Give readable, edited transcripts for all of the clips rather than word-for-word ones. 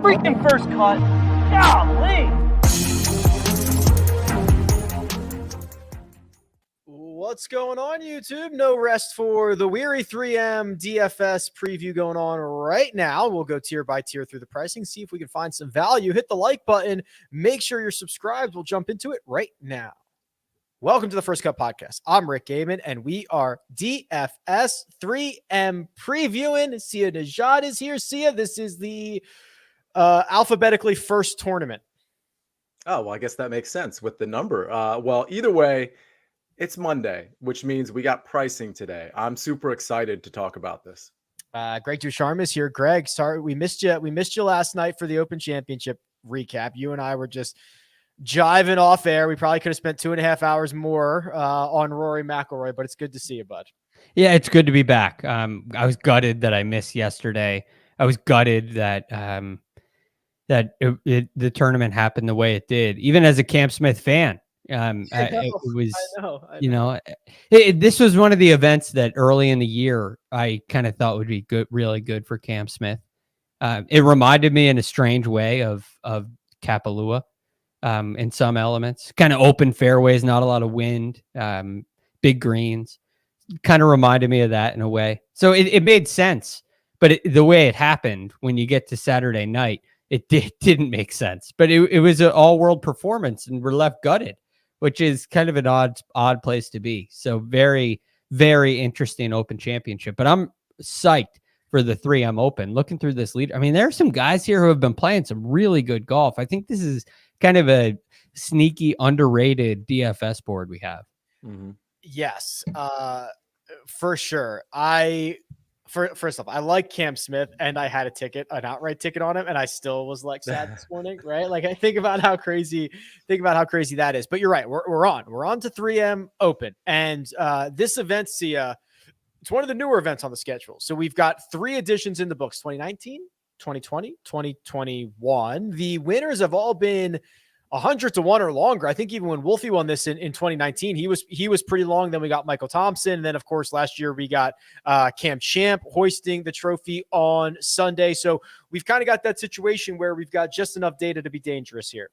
freaking first cut. Golly. What's going on, YouTube? No rest for the weary 3M DFS preview going on right now. We'll go tier by tier through the pricing, see if we can find some value. Hit the like button. Make sure you're subscribed. We'll jump into it right now. Welcome to the First Cut Podcast. I'm Rick Gehman, and we are DFS 3M previewing. Sia Nejad is here. Sia, this is the alphabetically first tournament. Oh, well, I guess that makes sense with the number. Well, either way, it's Monday, which means we got pricing today. I'm super excited to talk about this. Greg DuCharme is here. Greg, sorry we missed you. We missed you last night for the Open Championship recap. You and I were just jiving off air. We probably could have spent 2.5 hours more on Rory McIlroy, but it's good to see you, bud. Yeah, it's good to be back. I was gutted that I missed yesterday. I was gutted that the tournament happened the way it did, even as a Cam Smith fan. It was, I know. This was one of the events that early in the year I kind of thought would be good, really good for Cam Smith. It reminded me in a strange way of Kapalua in some elements, kind of open fairways, not a lot of wind, big greens, kind of reminded me of that in a way. So it made sense, but the way it happened when you get to Saturday night, it didn't make sense, but it was an all world performance and we're left gutted, which is kind of an odd place to be. So very, very interesting Open Championship. But I'm psyched for the 3M Open. Looking through this lead, I mean, there are some guys here who have been playing some really good golf. I think this is kind of a sneaky, underrated DFS board we have. Mm-hmm. Yes, for sure. First off, I like Cam Smith, and I had an outright ticket on him, and I still was like sad this morning, right? Like I think about how crazy that is. But you're right. We're on to 3M Open, and this event, Sia, it's one of the newer events on the schedule. So we've got 3 editions in the books: 2019, 2020, 2021. The winners have all been 100 to 1 or longer. I think even when Wolfie won this in 2019, he was pretty long. Then we got Michael Thompson. And then, of course, last year we got Cam Champ hoisting the trophy on Sunday. So we've kind of got that situation where we've got just enough data to be dangerous here.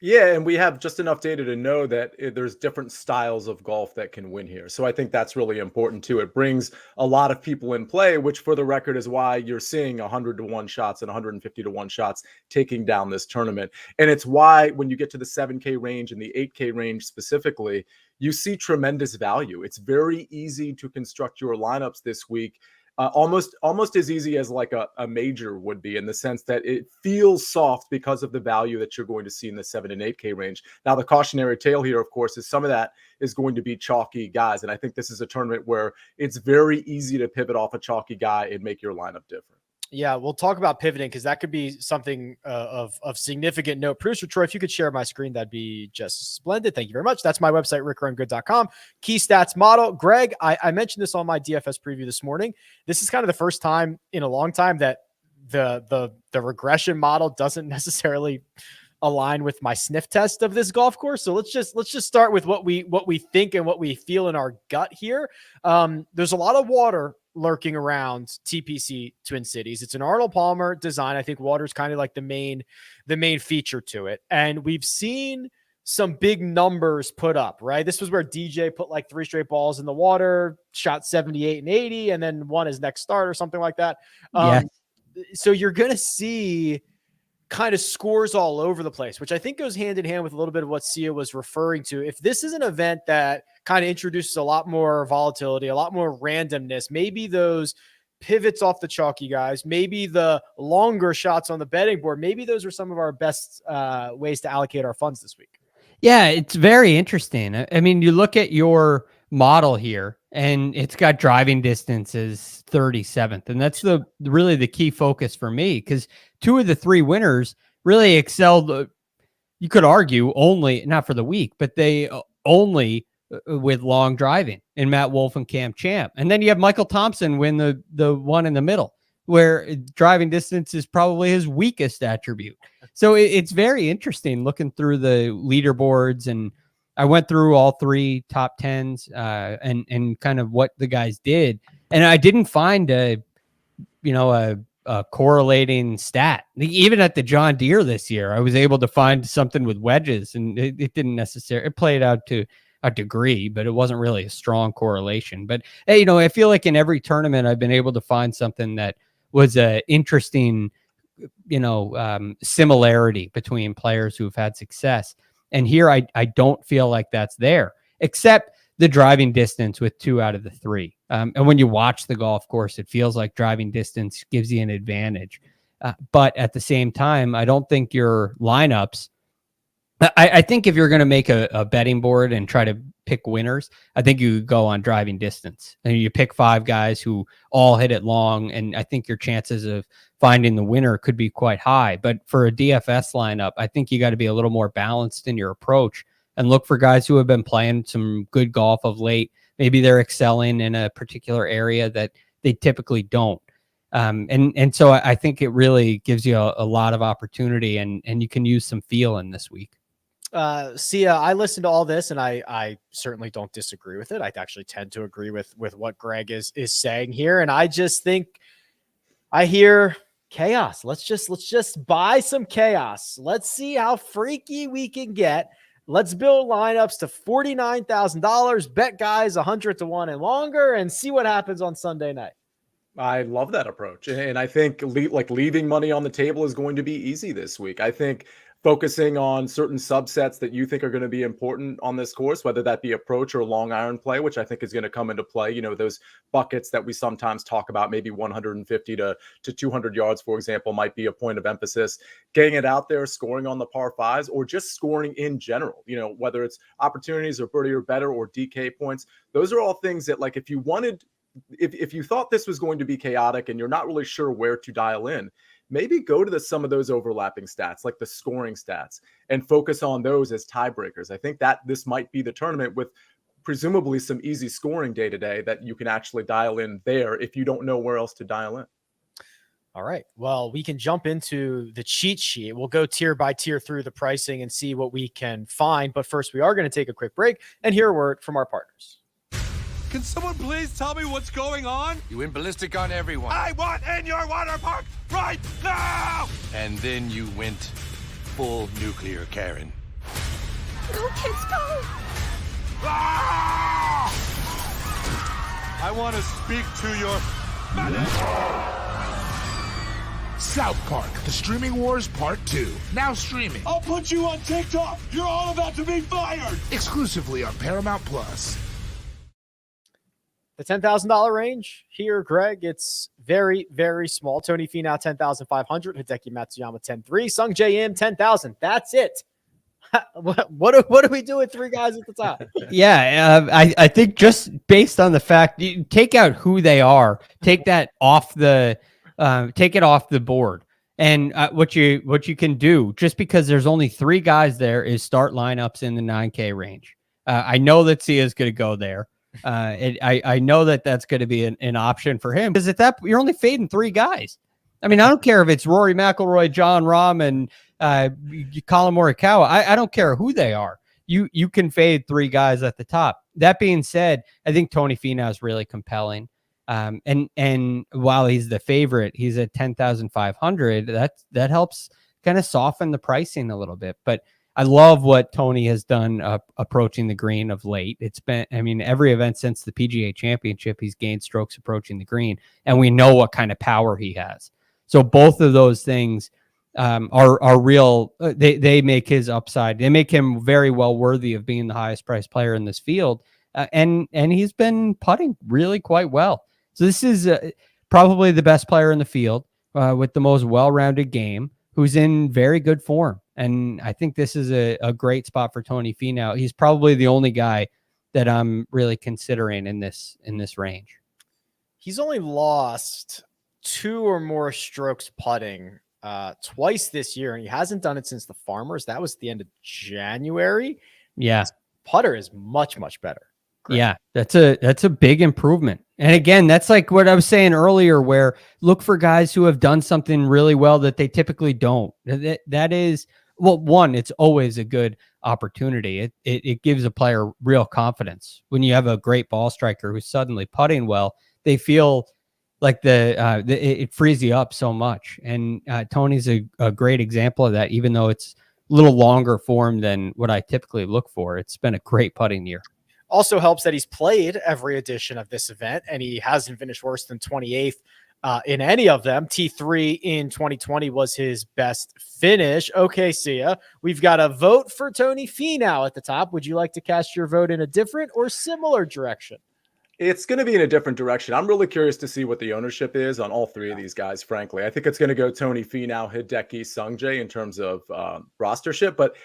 Yeah, and we have just enough data to know that there's different styles of golf that can win here. So I think that's really important too. It brings a lot of people in play, which for the record is why you're seeing 100 to 1 shots and 150 to 1 shots taking down this tournament. And it's why when you get to the 7K range and the 8K range specifically, you see tremendous value. It's very easy to construct your lineups this week. Almost as easy as like a major would be, in the sense that it feels soft because of the value that you're going to see in the 7 and 8K range. Now, the cautionary tale here, of course, is some of that is going to be chalky guys. And I think this is a tournament where it's very easy to pivot off a chalky guy and make your lineup different. Yeah, we'll talk about pivoting because that could be something of significant note. Producer Troy, if you could share my screen, that'd be just splendid. Thank you very much. That's my website, rickrungood.com. Key stats model. Greg, I mentioned this on my DFS preview this morning. This is kind of the first time in a long time that the regression model doesn't necessarily align with my sniff test of this golf course. So let's just start with what we think and what we feel in our gut here. There's a lot of water lurking around TPC Twin Cities. It's an Arnold Palmer design. I think water's kind of like the main feature to it. And we've seen some big numbers put up, right? This was where DJ put like 3 straight balls in the water, shot 78 and 80, and then won his next start or something like that. So you're going to see kind of scores all over the place, which I think goes hand in hand with a little bit of what Sia was referring to. If this is an event that kind of introduces a lot more volatility, a lot more randomness, maybe those pivots off the chalky guys, maybe the longer shots on the betting board, maybe those are some of our best ways to allocate our funds this week. Yeah, it's very interesting. I mean, you look at your model here and it's got driving distances 37th. And that's really the key focus for me, because 2 of the 3 winners really excelled. You could argue only, not for the week, but they only with long driving in Matt Wolf and Cam Champ. And then you have Michael Thompson win the one in the middle, where driving distance is probably his weakest attribute. So it's very interesting looking through the leaderboards, and I went through all 3 top 10s and kind of what the guys did. And I didn't find a correlating stat. Even at the John Deere this year, I was able to find something with wedges, and it didn't necessarily, it played out to a degree, but it wasn't really a strong correlation. But hey, you know, I feel like in every tournament I've been able to find something that was a interesting, you know, similarity between players who've had success. And here I don't feel like that's there, except the driving distance with 2 out of the 3. And when you watch the golf course, it feels like driving distance gives you an advantage. But at the same time, I don't think your lineups, I think if you're going to make a betting board and try to pick winners, I think you go on driving distance and you pick 5 guys who all hit it long. And I think your chances of finding the winner could be quite high. But for a DFS lineup, I think you got to be a little more balanced in your approach and look for guys who have been playing some good golf of late. Maybe they're excelling in a particular area that they typically don't. And so I think it really gives you a lot of opportunity, and you can use some feel in this week. Sia, I listened to all this and I certainly don't disagree with it. I actually tend to agree with what Greg is saying here. And I just think I hear chaos. Let's just buy some chaos. Let's see how freaky we can get. Let's build lineups to $49,000, bet guys 100 to 1 and longer, and see what happens on Sunday night. I love that approach. And I think leaving money on the table is going to be easy this week. I think focusing on certain subsets that you think are going to be important on this course, whether that be approach or long iron play, which I think is going to come into play. You know, those buckets that we sometimes talk about, maybe 150 to 200 yards, for example, might be a point of emphasis. Getting it out there, scoring on the par 5s, or just scoring in general, you know, whether it's opportunities or birdie or better or DK points. Those are all things that, like, if you thought this was going to be chaotic and you're not really sure where to dial in, maybe go to some of those overlapping stats, like the scoring stats, and focus on those as tiebreakers. I think that this might be the tournament with presumably some easy scoring day to day that you can actually dial in there if you don't know where else to dial in. All right. Well, we can jump into the cheat sheet. We'll go tier by tier through the pricing and see what we can find. But first, we are going to take a quick break and hear a word from our partners. Can someone please tell me what's going on? You went ballistic on everyone. I want in your water park right now! And then you went full nuclear, Karen. Go, kids, go! Ah! I want to speak to your manager. South Park, The Streaming Wars Part 2. Now streaming. I'll put you on TikTok. You're all about to be fired. Exclusively on Paramount Plus. The $10,000 range here, Greg, it's very, very small. Tony Finau, 10,500. Hideki Matsuyama, 10,300. Sung J M, 10,000. That's it. What do we do with 3 guys at the top? Yeah, I think just based on the fact, you take out who they are, take that off the, take it off the board. And what you can do, just because there's only 3 guys there, is start lineups in the 9K range. I know that Sia is going to go there. I know that that's going to be an option for him, because at that you're only fading 3 guys. I mean, I don't care if it's Rory McIlroy, John Rahm, and Colin Morikawa. I don't care who they are. You can fade 3 guys at the top. That being said, I think Tony Finau is really compelling. And while he's the favorite, he's at 10,500. That helps kind of soften the pricing a little bit. But I love what Tony has done approaching the green of late. It's been, I mean, every event since the PGA Championship, he's gained strokes approaching the green, and we know what kind of power he has. So both of those things are real. They make his upside. They make him very well worthy of being the highest priced player in this field. And he's been putting really quite well. So this is probably the best player in the field with the most well-rounded game, who's in very good form. And I think this is a great spot for Tony Finau. He's probably the only guy that I'm really considering in this range. He's only lost 2 or more strokes putting twice this year, and he hasn't done it since the Farmers. That was at the end of January. Yeah. His putter is much, much better. Great. Yeah, that's a big improvement. And again, that's like what I was saying earlier, where look for guys who have done something really well that they typically don't. That is, well, one, it's always a good opportunity. It gives a player real confidence. When you have a great ball striker who's suddenly putting well, they feel Like it frees you up so much. And Tony's a great example of that, even though it's a little longer form than what I typically look for. It's been a great putting year. Also helps that he's played every edition of this event, and he hasn't finished worse than 28th in any of them. T3 in 2020 was his best finish. Okay, Sia, we've got a vote for Tony Finau at the top. Would you like to cast your vote in a different or similar direction? It's going to be in a different direction. I'm really curious to see what the ownership is on all three of these guys, frankly. I think it's going to go Tony Finau, Hideki, Sungjae in terms of rostership. But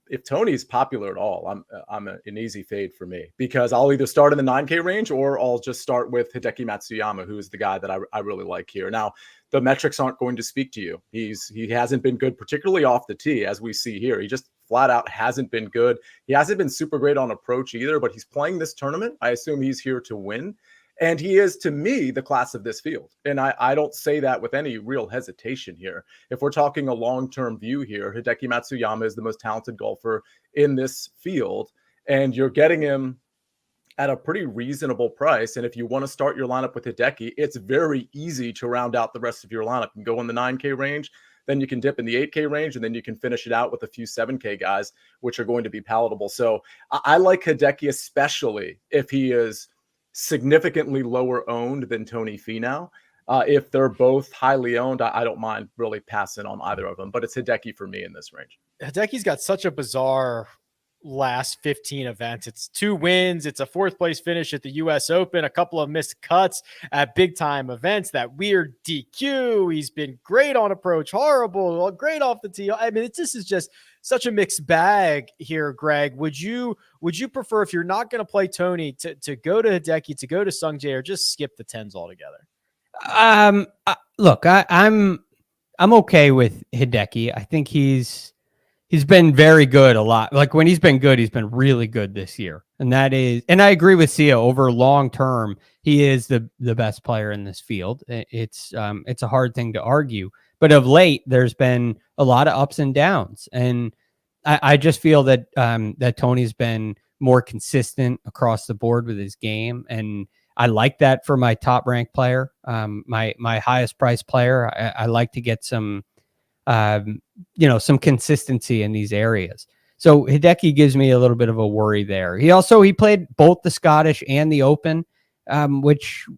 if Tony's popular at all, I'm an easy fade for me, because I'll either start in the 9K range or I'll just start with Hideki Matsuyama, who is the guy that I really like here. Now, the metrics aren't going to speak to you. He hasn't been good, particularly off the tee, as we see here. He just flat out hasn't been good. He hasn't been super great on approach either, but he's playing this tournament. I assume he's here to win. And he is, to me, the class of this field. And I don't say that with any real hesitation here. If we're talking a long-term view here, Hideki Matsuyama is the most talented golfer in this field. And you're getting him at a pretty reasonable price. And if you want to start your lineup with Hideki, it's very easy to round out the rest of your lineup and go in the 9K range. Then you can dip in the 8K range, and then you can finish it out with a few 7K guys, which are going to be palatable. So I like Hideki, especially if he is significantly lower owned than Tony Finau. If they're both highly owned, I don't mind really passing on either of them, but it's Hideki for me in this range. Hideki's got such a bizarre last 15 events. It's 2 wins. It's a 4th place finish at the US Open, a couple of missed cuts at big time events, that weird DQ. He's been great on approach, horrible, great off the tee. I mean, this is just such a mixed bag here, Greg. Would you prefer, if you're not going to play Tony, to go to Hideki, to go to Sungjae, or just skip the 10s altogether? Look, I'm okay with Hideki. I think he's been very good a lot. Like when he's been good, he's been really good this year. And I agree with Sia, over long term, he is the best player in this field. It's a hard thing to argue, but of late there's been a lot of ups and downs. And I just feel that, that Tony's been more consistent across the board with his game. And I like that for my top ranked player, my highest priced player. I like to get some consistency in these areas. So Hideki gives me a little bit of a worry there. He played both the Scottish and the Open, which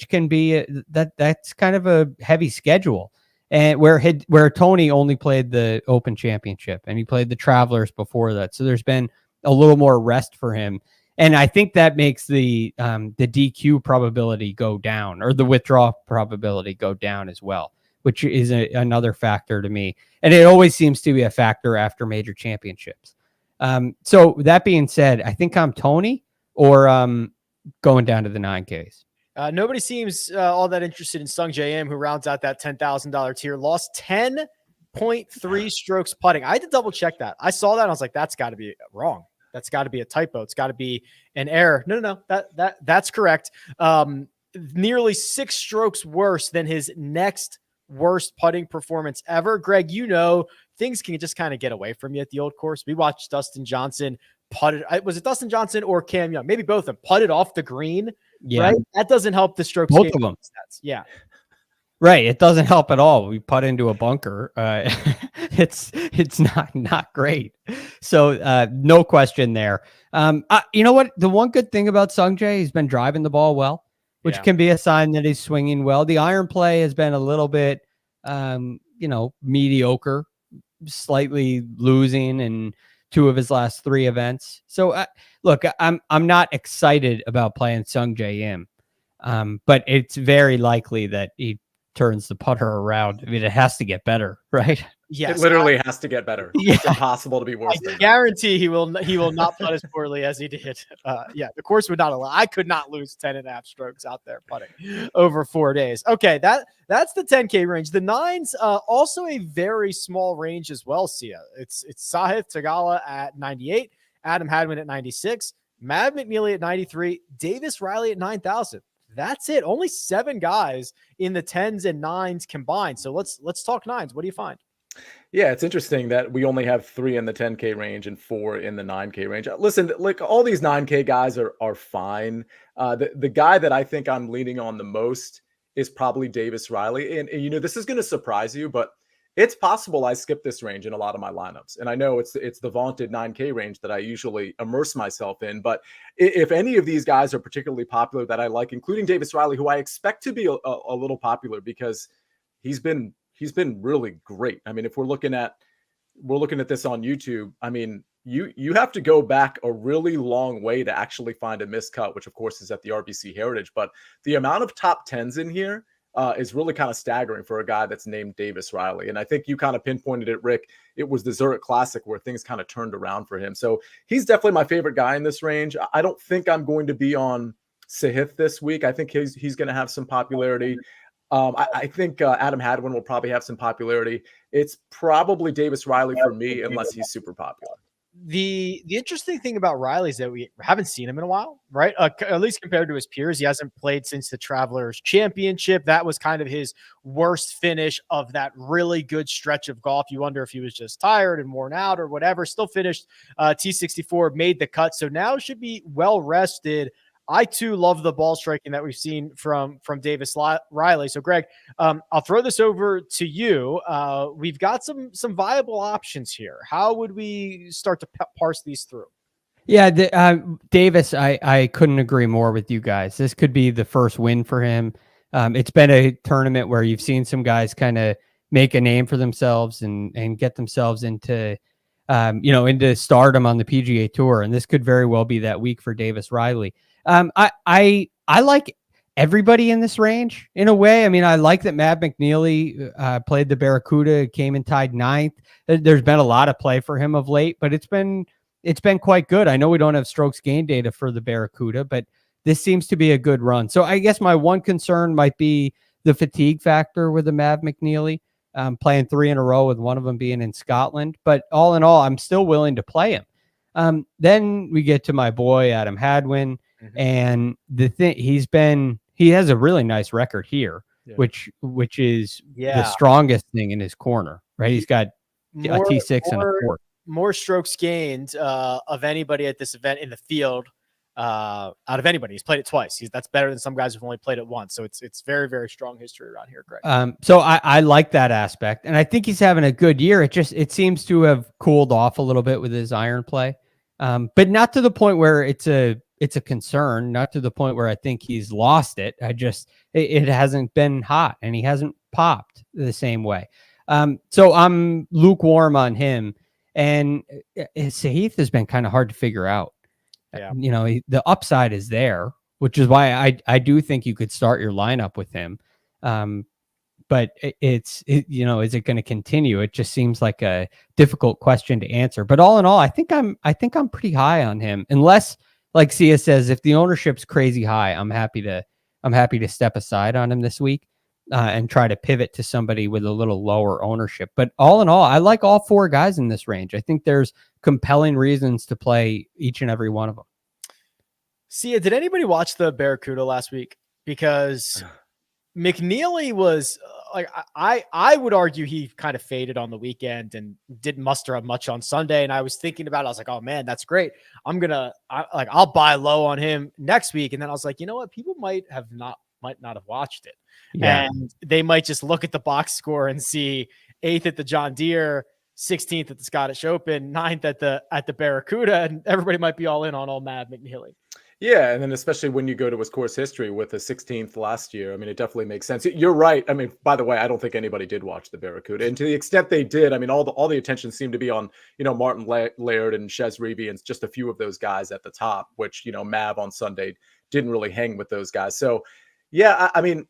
can be that's kind of a heavy schedule, and where Tony only played the Open Championship and he played the Travelers before that. So there's been a little more rest for him. And I think that makes the DQ probability go down, or the withdrawal probability go down as well, which is another factor to me. And it always seems to be a factor after major championships. So that being said, I think I'm Tony or going down to the 9Ks. Nobody seems all that interested in Sungjae Im, who rounds out that $10,000 tier. Lost 10.3 strokes putting. I had to double check that. I saw that and I was like, that's got to be wrong. That's got to be a typo. It's got to be an error. No. That's correct. Nearly 6 strokes worse than his next worst putting performance ever. Greg, things can just kind of get away from you at the old course. We watched Dustin Johnson putted. Was it Dustin Johnson or Cam Young? Maybe both of them putted off the green. Yeah. Right? That doesn't help the strokes. Both of them. Stats. Yeah. Right. It doesn't help at all. We put into a bunker. It's not great. So no question there. You know what? The one good thing about Sungjae, he's been driving the ball well, which can be a sign that he's swinging well. The iron play has been a little bit, mediocre, slightly losing in 2 of his last 3 events. So look, I'm not excited about playing Sungjae Im, but it's very likely that he turns the putter around. I mean, it has to get better, right? Yes, it literally has to get better. Yeah. It's impossible to be worse. I guarantee he will not putt as poorly as he did. The course would not allow. I could not lose 10.5 strokes out there putting over 4 days. Okay, that's the 10K range. The 9s, also a very small range as well. Sia, it's Sahith Theegala at 98, Adam Hadwin at 96, Mav McNeely at 93, Davis Riley at 9,000. That's it. Only 7 guys in the 10s and 9s combined. So let's talk 9s. What do you find? Yeah, it's interesting that we only have 3 in the 10K range and 4 in the 9K range. Listen, like all these 9K guys are fine. The guy that I think I'm leaning on the most is probably Davis Riley. And you know, this is going to surprise you, but it's possible I skip this range in a lot of my lineups. And I know it's the vaunted 9K range that I usually immerse myself in. But if any of these guys are particularly popular that I like, including Davis Riley, who I expect to be a little popular because he's been really great. I mean, if we're looking at this on YouTube, I mean, you have to go back a really long way to actually find a miscut, which of course is at the RBC Heritage. But the amount of top 10s in here is really kind of staggering for a guy that's named Davis Riley. And I think you kind of pinpointed it, Rick. It was the Zurich Classic where things kind of turned around for him. So he's definitely my favorite guy in this range. I don't think I'm going to be on Sahith this week. I think he's going to have some popularity. I think Adam Hadwin will probably have some popularity. It's probably Davis Riley for me, unless he's super popular. The interesting thing about Riley is that we haven't seen him in a while, right? At least compared to his peers. He hasn't played since the Travelers Championship. That was kind of his worst finish of that really good stretch of golf. You wonder if he was just tired and worn out or whatever. Still finished T64, made the cut. So now should be well rested. I too love the ball striking that we've seen from Davis Riley. So Greg, I'll throw this over to you. We've got some viable options here. How would we start to parse these through? Yeah, Davis, I couldn't agree more with you guys. This could be the first win for him. It's been a tournament where you've seen some guys kind of make a name for themselves and get themselves into into stardom on the PGA Tour, and this could very well be that week for Davis Riley. I like everybody in this range in a way. I mean, I like that Matt McNeely played the Barracuda, came and tied 9th. There's been a lot of play for him of late, but it's been quite good. I know we don't have strokes gain data for the Barracuda, but this seems to be a good run. So I guess my one concern might be the fatigue factor with the Matt McNeely, playing 3 in a row with one of them being in Scotland. But all in all, I'm still willing to play him. Then we get to my boy, Adam Hadwin. And the thing he has a really nice record here, which is the strongest thing in his corner, right? He's got a T6 and a 4. More strokes gained of anybody at this event in the field out of anybody. He's played it twice. That's better than some guys who've only played it once. So it's very, very strong history around here, Greg. So I like that aspect, and I think he's having a good year. It seems to have cooled off a little bit with his iron play, but not to the point where it's a concern, not to the point where I think he's lost it. It hasn't been hot and he hasn't popped the same way. So I'm lukewarm on him, and Sahith has been kind of hard to figure out. Yeah. The upside is there, which is why I do think you could start your lineup with him. But is it going to continue? It just seems like a difficult question to answer. But all in all, I think I'm pretty high on him, unless, like Sia says, if the ownership's crazy high, I'm happy to step aside on him this week and try to pivot to somebody with a little lower ownership. But all in all, I like all 4 guys in this range. I think there's compelling reasons to play each and every one of them. Sia, did anybody watch the Barracuda last week? Because McNeely was like, I would argue he kind of faded on the weekend and didn't muster up much on Sunday. And I was thinking about it. I was like, oh man, that's great. I'll buy low on him next week. And then I was like, you know what? People might not have watched it. Yeah. And they might just look at the box score and see 8th at the John Deere, 16th at the Scottish Open, 9th at the Barracuda, and everybody might be all in on old Matt McNeely. Yeah, and then especially when you go to his course history with the 16th last year, I mean, it definitely makes sense. You're right. I mean, by the way, I don't think anybody did watch the Barracuda, and to the extent they did, I mean, all the attention seemed to be on Martin Laird and Chez Reavie and just a few of those guys at the top, which Mav on Sunday didn't really hang with those guys. So yeah, I mean,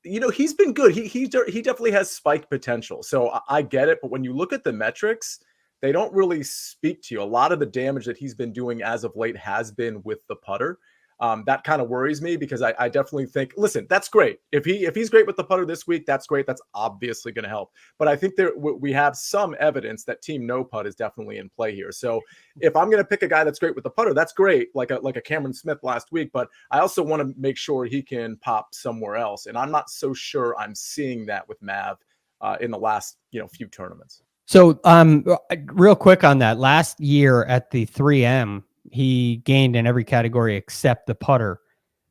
he's been good. He definitely has spike potential. So I get it, but when you look at the metrics, they don't really speak to you. A lot of the damage that he's been doing as of late has been with the putter. That kind of worries me because I definitely think, listen, that's great. If he's great with the putter this week, that's great. That's obviously going to help. But I think we have some evidence that Team No Putt is definitely in play here. So if I'm going to pick a guy that's great with the putter, that's great, like a Cameron Smith last week. But I also want to make sure he can pop somewhere else. And I'm not so sure I'm seeing that with Mav in the last few tournaments. So real quick on that, last year at the 3M, he gained in every category except the putter.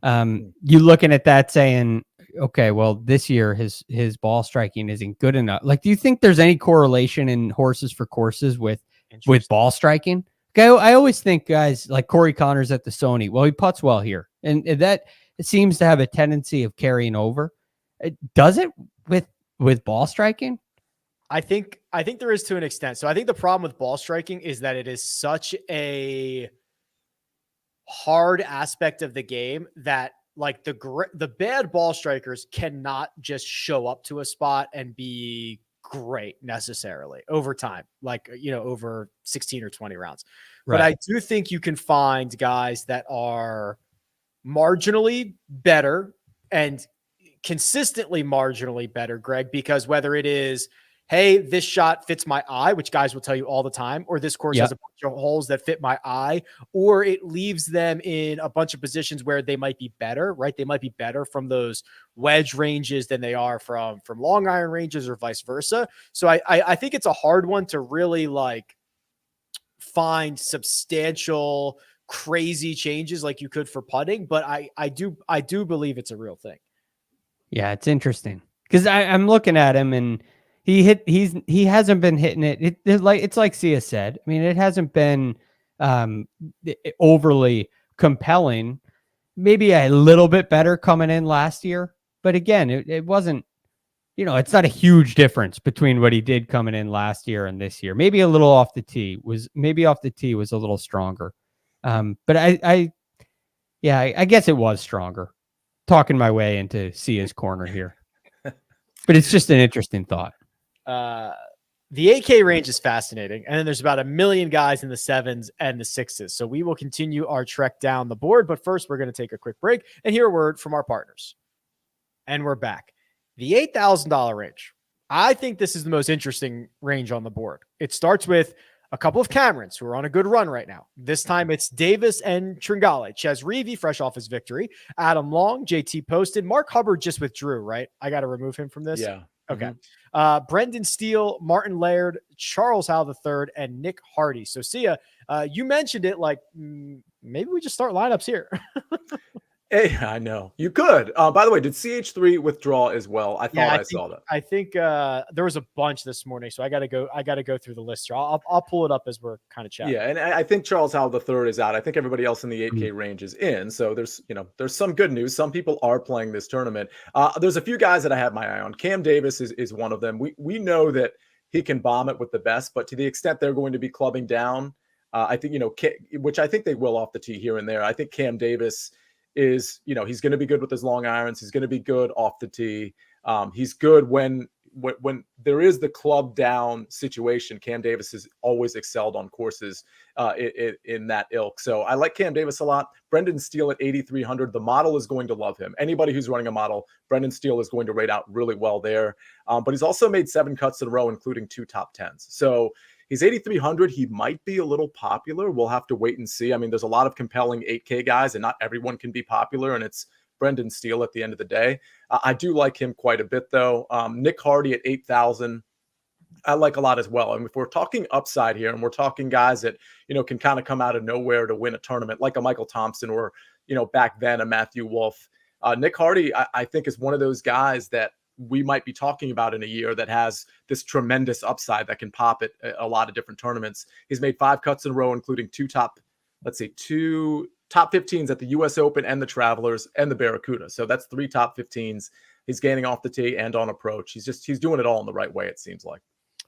You looking at that saying, okay, well, this year his ball striking isn't good enough. Like, do you think there's any correlation in horses for courses with ball striking? Okay, I always think guys like Corey Connors at the Sony, well, he putts well here, and that it seems to have a tendency of carrying over. Does it with ball striking? I think there is to an extent. So I think the problem with ball striking is that it is such a hard aspect of the game that like the bad ball strikers cannot just show up to a spot and be great necessarily over time, like, over 16 or 20 rounds. Right. But I do think you can find guys that are marginally better and consistently marginally better, Greg, because whether it is, hey, this shot fits my eye, which guys will tell you all the time, or this course has a bunch of holes that fit my eye, or it leaves them in a bunch of positions where they might be better, right? They might be better from those wedge ranges than they are from long iron ranges or vice versa. So I think it's a hard one to really like find substantial, crazy changes like you could for putting, but I do believe it's a real thing. Yeah, it's interesting because I'm looking at him and he hasn't been hitting it. It's like Sia said. I mean, it hasn't been overly compelling. Maybe a little bit better coming in last year, but again, it wasn't. It's not a huge difference between what he did coming in last year and this year. Maybe a little off the tee was a little stronger. But I guess it was stronger. Talking my way into Sia's corner here, but it's just an interesting thought. The 8K range is fascinating. And then there's about 1 million guys in the 7s and the 6s. So we will continue our trek down the board. But first, we're going to take a quick break and hear a word from our partners. And we're back. The $8,000 range. I think this is the most interesting range on the board. It starts with a couple of Camerons who are on a good run right now. This time it's Davis and Tringale. Ches Reavie, fresh off his victory. Adam Long, JT posted. Mark Hubbard just withdrew, right? I got to remove him from this? Yeah. Okay. Brendan Steele, Martin Laird, Charles Howell III, and Nick Hardy. So, Sia, you mentioned it like maybe we just start lineups here. Hey, I know you could. By the way, did CH3 withdraw as well? I thought I saw that. I think there was a bunch this morning, so I got to go through the list here. I'll pull it up as we're kind of chatting. Yeah, and I think Charles Howell III is out. I think everybody else in the 8K range is in. So there's some good news. Some people are playing this tournament. There's a few guys that I have my eye on. Cam Davis is one of them. We know that he can bomb it with the best, but to the extent they're going to be clubbing down, I think which I think they will off the tee here and there. I think Cam Davis is, he's going to be good with his long irons. He's going to be good off the tee. He's good when there is the club down situation. Cam Davis has always excelled on courses in that ilk. So I like Cam Davis a lot. Brendan Steele at 8,300. The model is going to love him. Anybody who's running a model, Brendan Steele is going to rate out really well there. But he's also made 7 cuts in a row, including 2 top 10s. So he's 8,300. He might be a little popular. We'll have to wait and see. I mean, there's a lot of compelling 8K guys, and not everyone can be popular, and it's Brendan Steele at the end of the day. I do like him quite a bit, though. Nick Hardy at 8,000. I like a lot as well. And if we're talking upside here, and we're talking guys that, can kind of come out of nowhere to win a tournament, like a Michael Thompson or, back then a Matthew Wolff, Nick Hardy, I think, is one of those guys that we might be talking about in a year that has this tremendous upside that can pop at a lot of different tournaments. He's made 5 cuts in a row, including 2 top 15s at the US Open and the Travelers and the Barracuda. So that's 3 top 15s. He's gaining off the tee and on approach. He's doing it all in the right way, it seems like.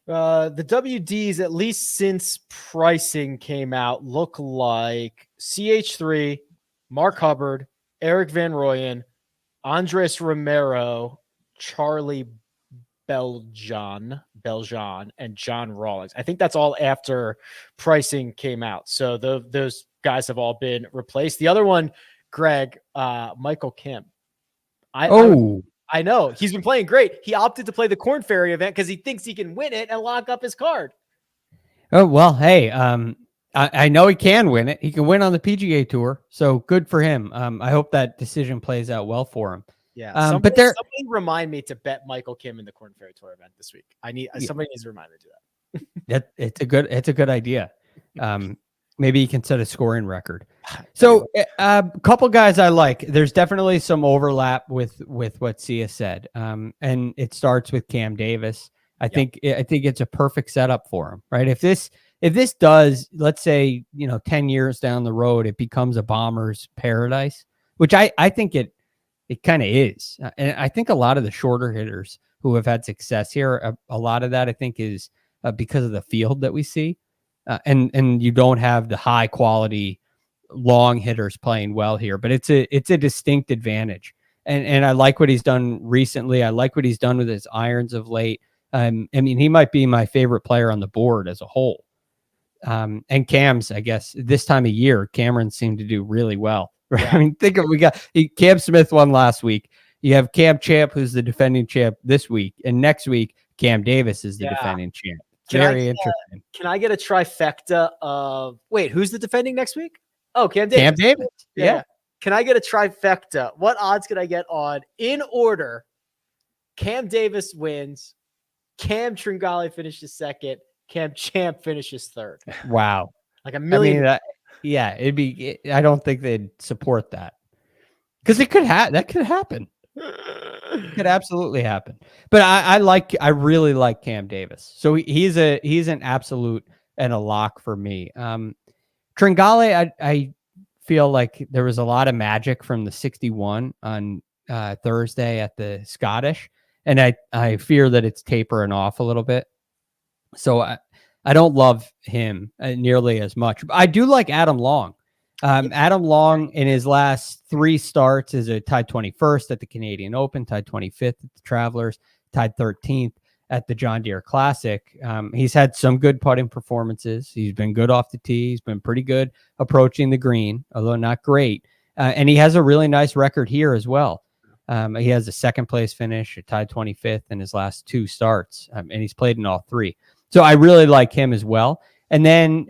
The WDs, at least since pricing came out, look like CH3, Mark Hubbard, Eric Van Rooyen, Andres Romero, Charlie Beljan, and John Rawlings. I think that's all after pricing came out. So those guys have all been replaced. The other one, Greg, Michael Kim. I know. He's been playing great. He opted to play the Corn Ferry event because he thinks he can win it and lock up his card. Oh, well, hey, I know he can win it. He can win on the PGA Tour. So good for him. I hope that decision plays out well for him. Yeah, somebody remind me to bet Michael Kim in the Corn Ferry Tour event this week. Somebody needs to remind me to do that. It's a good idea. Maybe he can set a scoring record. So a couple guys I like. There's definitely some overlap with what Sia said, and it starts with Cam Davis. I think it's a perfect setup for him, right? If this does, let's say, 10 years down the road, it becomes a bomber's paradise, which I think it kind of is. And I think a lot of the shorter hitters who have had success here, a lot of that I think is because of the field that we see. And you don't have the high quality long hitters playing well here, but it's a distinct advantage. And I like what he's done recently. I like what he's done with his irons of late. I mean, he might be my favorite player on the board as a whole. And Cam's, I guess, this time of year, Cameron seemed to do really well. Right? Yeah. I mean, we got Cam Smith won last week. You have Cam Champ, who's the defending champ this week, and next week Cam Davis is the defending champ. Very interesting. Can I get a trifecta of who's the defending next week? Oh, Cam Davis. Cam Davis. Yeah. Can I get a trifecta? What odds can I get on, in order, Cam Davis wins, Cam Tringale finishes second, Cam Champ finishes third? Wow. Like a million. I mean, I don't think they'd support that. Because that could happen. It could absolutely happen. But I really like Cam Davis. So he's an absolute and a lock for me. Tringale, I feel like there was a lot of magic from the 61 on Thursday at the Scottish, and I fear that it's tapering off a little bit. So I don't love him nearly as much. But I do like Adam Long. Adam Long in his last 3 starts is tied 21st at the Canadian Open, tied 25th at the Travelers, tied 13th at the John Deere Classic. He's had some good putting performances. He's been good off the tee. He's been pretty good approaching the green, although not great. And he has a really nice record here as well. He has a second place finish, tied 25th in his last 2 starts, and he's played in all 3. So I really like him as well. And then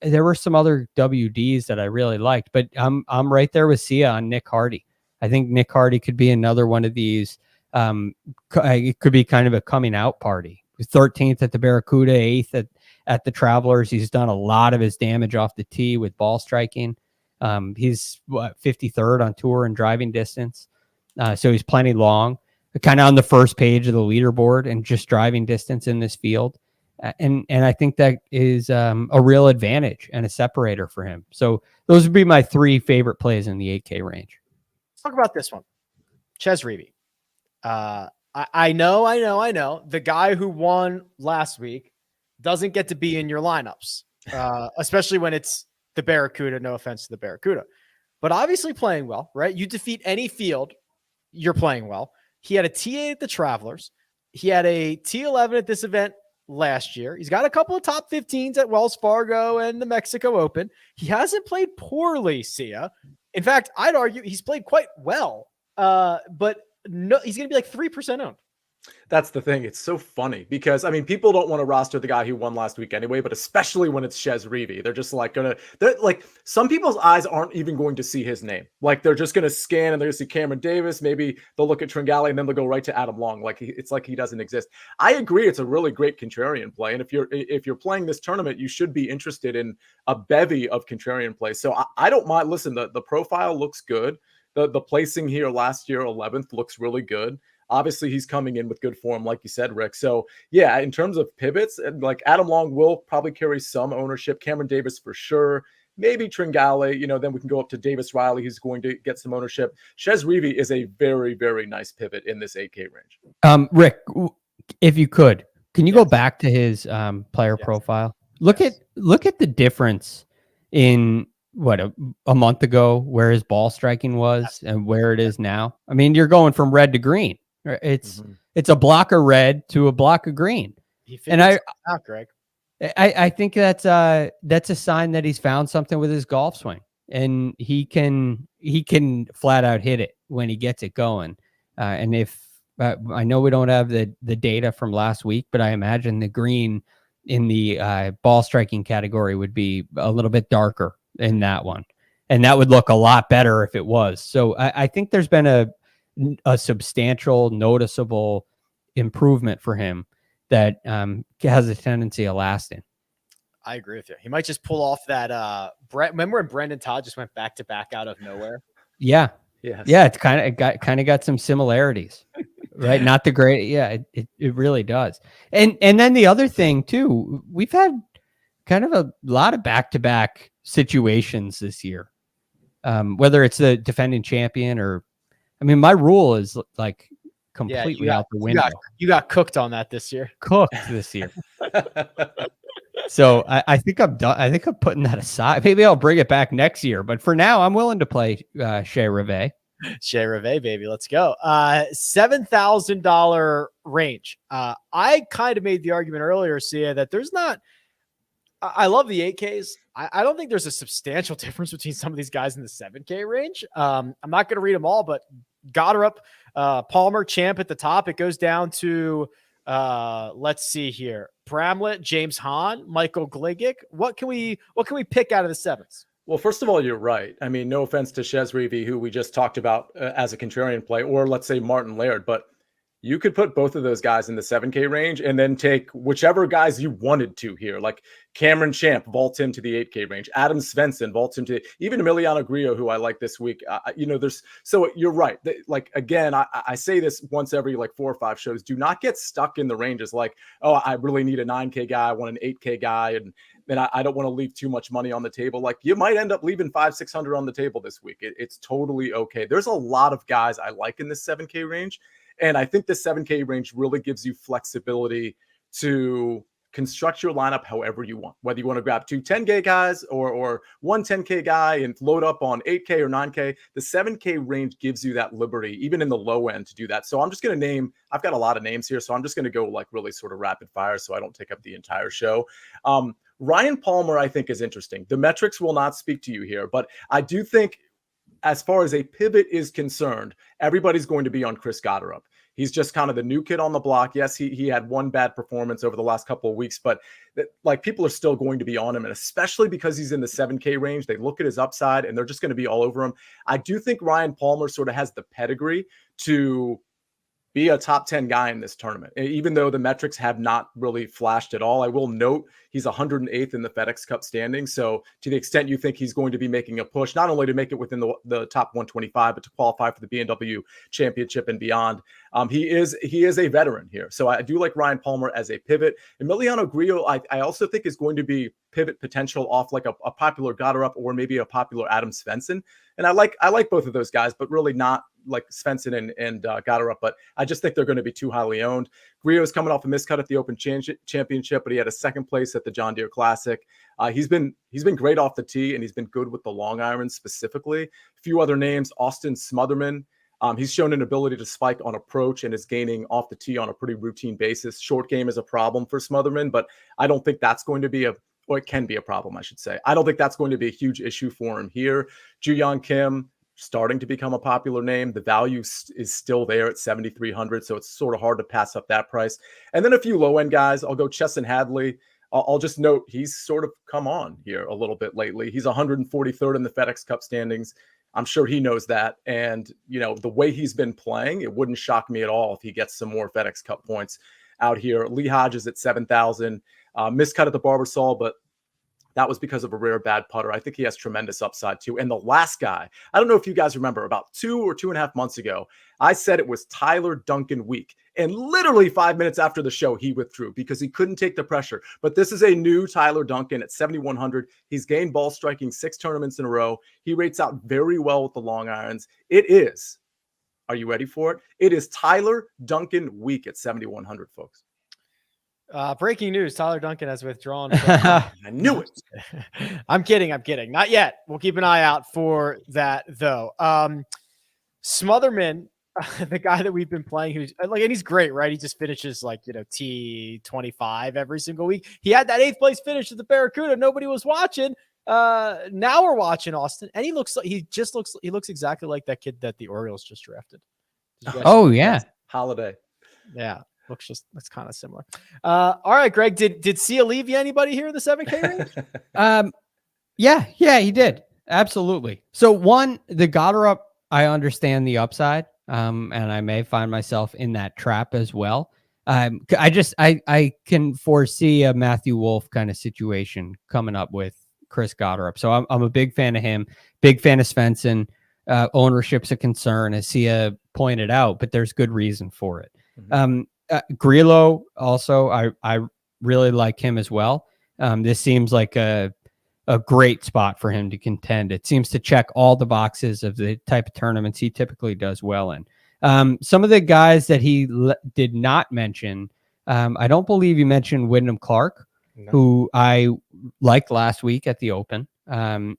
there were some other WDs that I really liked, but I'm right there with Sia on Nick Hardy. I think Nick Hardy could be another one of these. It could be kind of a coming out party. 13th at the Barracuda, 8th at the Travelers. He's done a lot of his damage off the tee with ball striking. He's 53rd on tour in driving distance. So he's plenty long, kind of on the first page of the leaderboard and just driving distance in this field. And I think that is a real advantage and a separator for him. So those would be my 3 favorite plays in the 8K range. Let's talk about this one. Chez Reavie. I know. The guy who won last week doesn't get to be in your lineups, especially when it's the Barracuda. No offense to the Barracuda, but obviously playing well, right? You defeat any field, you're playing well. He had a T8 at the Travelers. He had a T11 at this event last year. He's got a couple of top 15s at Wells Fargo and the Mexico Open. He hasn't played poorly, Sia. In fact, I'd argue he's played quite well, but no, he's going to be like 3% owned. That's the thing. It's so funny because, I mean, people don't want to roster the guy who won last week anyway, but especially when it's Chez Reavie, they're just like they're like, some people's eyes aren't even going to see his name. Like they're just going to scan and they're going to see Cameron Davis. Maybe they'll look at Tringale and then they'll go right to Adam Long. It's like he doesn't exist. I agree. It's a really great contrarian play. And if you're playing this tournament, you should be interested in a bevy of contrarian plays. So I don't mind. Listen, the profile looks good. The placing here last year, 11th, looks really good. Obviously, he's coming in with good form, like you said, Rick. So, yeah, in terms of pivots, like Adam Long will probably carry some ownership. Cameron Davis for sure. Maybe Tringale, then we can go up to Davis Riley. He's going to get some ownership. Chez Reavie is a very, very nice pivot in this 8K range. Rick, if you could you go back to his player profile? Look at the difference in a month ago where his ball striking was and where it is now. I mean, you're going from red to green. It's a block of red to a block of green. And Greg. I think that's a sign that he's found something with his golf swing, and he can flat out hit it when he gets it going. And if I know we don't have the data from last week, but I imagine the green in the ball striking category would be a little bit darker in that one, and that would look a lot better if it was. So I think there's been a substantial, noticeable improvement for him that has a tendency of lasting. I agree with you. He might just pull off that. Remember when Brendan Todd just went back to back out of nowhere? Yeah. Yes. Yeah. It's kind of got some similarities, right? Not the great. Yeah, it really does. And then the other thing too, we've had kind of a lot of back-to-back situations this year. Whether it's the defending champion or, I mean, my rule is like completely out the window. You got cooked on that this year. Cooked this year. So I think I'm done. I think I'm putting that aside. Maybe I'll bring it back next year, but for now, I'm willing to play Shea Reve. Shea Reve, baby, let's go. $7,000 range. I kind of made the argument earlier, Sia, that there's not. I love the 8Ks. I don't think there's a substantial difference between some of these guys in the 7K range. I'm not going to read them all, but Goddard, Palmer, Champ at the top. It goes down to. Let's see here. Bramlett, James Hahn, Michael Gligic. What can we pick out of the sevens? Well, first of all, you're right. I mean, no offense to Chez Reavie, who we just talked about as a contrarian play, or let's say Martin Laird, but you could put both of those guys in the 7K range and then take whichever guys you wanted to here, like Cameron Champ, vault him to the 8K range. Adam Svensson, vault him to even Emiliano Grillo, who I like this week. So you're right. Like, again, I say this once every like 4 or 5 shows. Do not get stuck in the ranges like, oh, I really need a 9K guy. I want an 8K guy. And then I don't want to leave too much money on the table. Like, you might end up leaving $500-600 on the table this week. It's totally okay. There's a lot of guys I like in this 7K range. And I think the 7K range really gives you flexibility to construct your lineup however you want, whether you want to grab 2 10K guys or one 10K guy and load up on 8K or 9K. The 7K range gives you that liberty, even in the low end, to do that. So I'm just going to name, I've got a lot of names here, so I'm just going to go like really sort of rapid fire so I don't take up the entire show. Ryan Palmer, I think, is interesting. The metrics will not speak to you here, but I do think as far as a pivot is concerned, everybody's going to be on Chris Goddard. He's just kind of the new kid on the block. Yes, he had one bad performance over the last couple of weeks, but like people are still going to be on him, and especially because he's in the 7K range, they look at his upside and they're just going to be all over him. I do think Ryan Palmer sort of has the pedigree to be a top 10 guy in this tournament, even though the metrics have not really flashed at all. I will note he's 108th in the FedEx Cup standing. So to the extent you think he's going to be making a push, not only to make it within the top 125, but to qualify for the BMW Championship and beyond, he is a veteran here. So I do like Ryan Palmer as a pivot. Emiliano Grillo, I also think is going to be pivot potential off like a popular Goddard or maybe a popular Adam Svensson. And I like both of those guys, but really not like Svensson and Goddard, but I just think they're going to be too highly owned. Grillo is coming off a miscut at the Open Championship, but he had a second place at the John Deere Classic. He's been great off the tee, and he's been good with the long irons specifically. A few other names: Austin Smotherman. He's shown an ability to spike on approach and is gaining off the tee on a pretty routine basis. Short game is a problem for Smotherman, but I don't think that's going to be or it can be a problem, I should say. I don't think that's going to be a huge issue for him here. Juyeon Kim, starting to become a popular name. The value is still there at 7,300, so it's sort of hard to pass up that price. And then a few low-end guys. I'll go Chesson Hadley. I'll just note he's sort of come on here a little bit lately. He's 143rd in the FedEx Cup standings. I'm sure he knows that. And, the way he's been playing, it wouldn't shock me at all if he gets some more FedEx Cup points out here. Lee Hodges at 7,000. Miscut at the Barbasol, but that was because of a rare bad putter. I think he has tremendous upside too. And the last guy, I don't know if you guys remember, about 2 or 2.5 months ago, I said it was Tyler Duncan week. And literally 5 minutes after the show, he withdrew because he couldn't take the pressure. But this is a new Tyler Duncan at 7,100. He's gained ball striking 6 tournaments in a row. He rates out very well with the long irons. It is, are you ready for it? It is Tyler Duncan week at 7,100, folks. Breaking news: Tyler Duncan has withdrawn. I knew it. I'm kidding. Not yet. We'll keep an eye out for that, though. Smotherman, the guy that we've been playing, who's like, and he's great, right? He just finishes like T25 every single week. He had that 8th place finish at the Barracuda. Nobody was watching. Now we're watching Austin, and he looks exactly like that kid that the Orioles just drafted. Oh yeah, Holiday. Yeah. That's kind of similar. All right, Greg, did Sia leave you anybody here in the 7K range? Yeah, he did. Absolutely. So the Goddard, I understand the upside. And I may find myself in that trap as well. I can foresee a Matthew Wolf kind of situation coming up with Chris Gotterup. So I'm a big fan of him, big fan of Svensson. Ownership's a concern, as Sia pointed out, but there's good reason for it. Grillo also, I really like him as well. This seems like a great spot for him to contend. It seems to check all the boxes of the type of tournaments he typically does well in. Some of the guys that he did not mention, I don't believe you mentioned Wyndham Clark, who I liked last week at the Open, and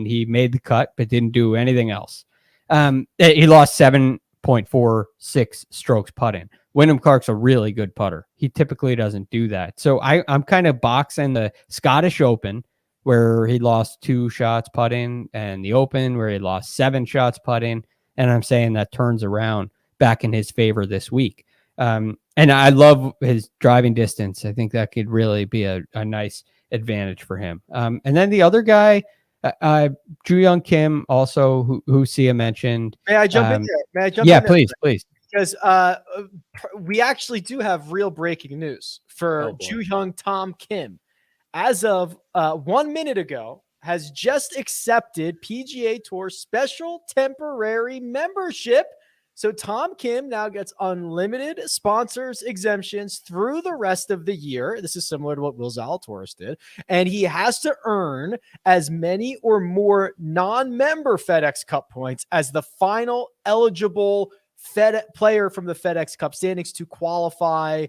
he made the cut but didn't do anything else. He lost 7.46 strokes putting. Wyndham Clark's a really good putter. He typically doesn't do that. So I'm kind of boxing the Scottish Open, where he lost 2 shots putting, and the Open, where he lost 7 shots putting. And I'm saying that turns around back in his favor this week. And I love his driving distance. I think that could really be a nice advantage for him. And then the other guy, Joo-Young Kim, also, who Sia mentioned. May I jump in there? May I jump in there? Yeah, please. Because we actually do have real breaking news for Joo-Young Tom Kim. As of 1 minute ago, has just accepted PGA Tour special temporary membership. So Tom Kim now gets unlimited sponsors exemptions through the rest of the year. This is similar to what Will Zalatoris did. And he has to earn as many or more non-member FedEx Cup points as the final eligible player from the FedEx Cup standings to qualify.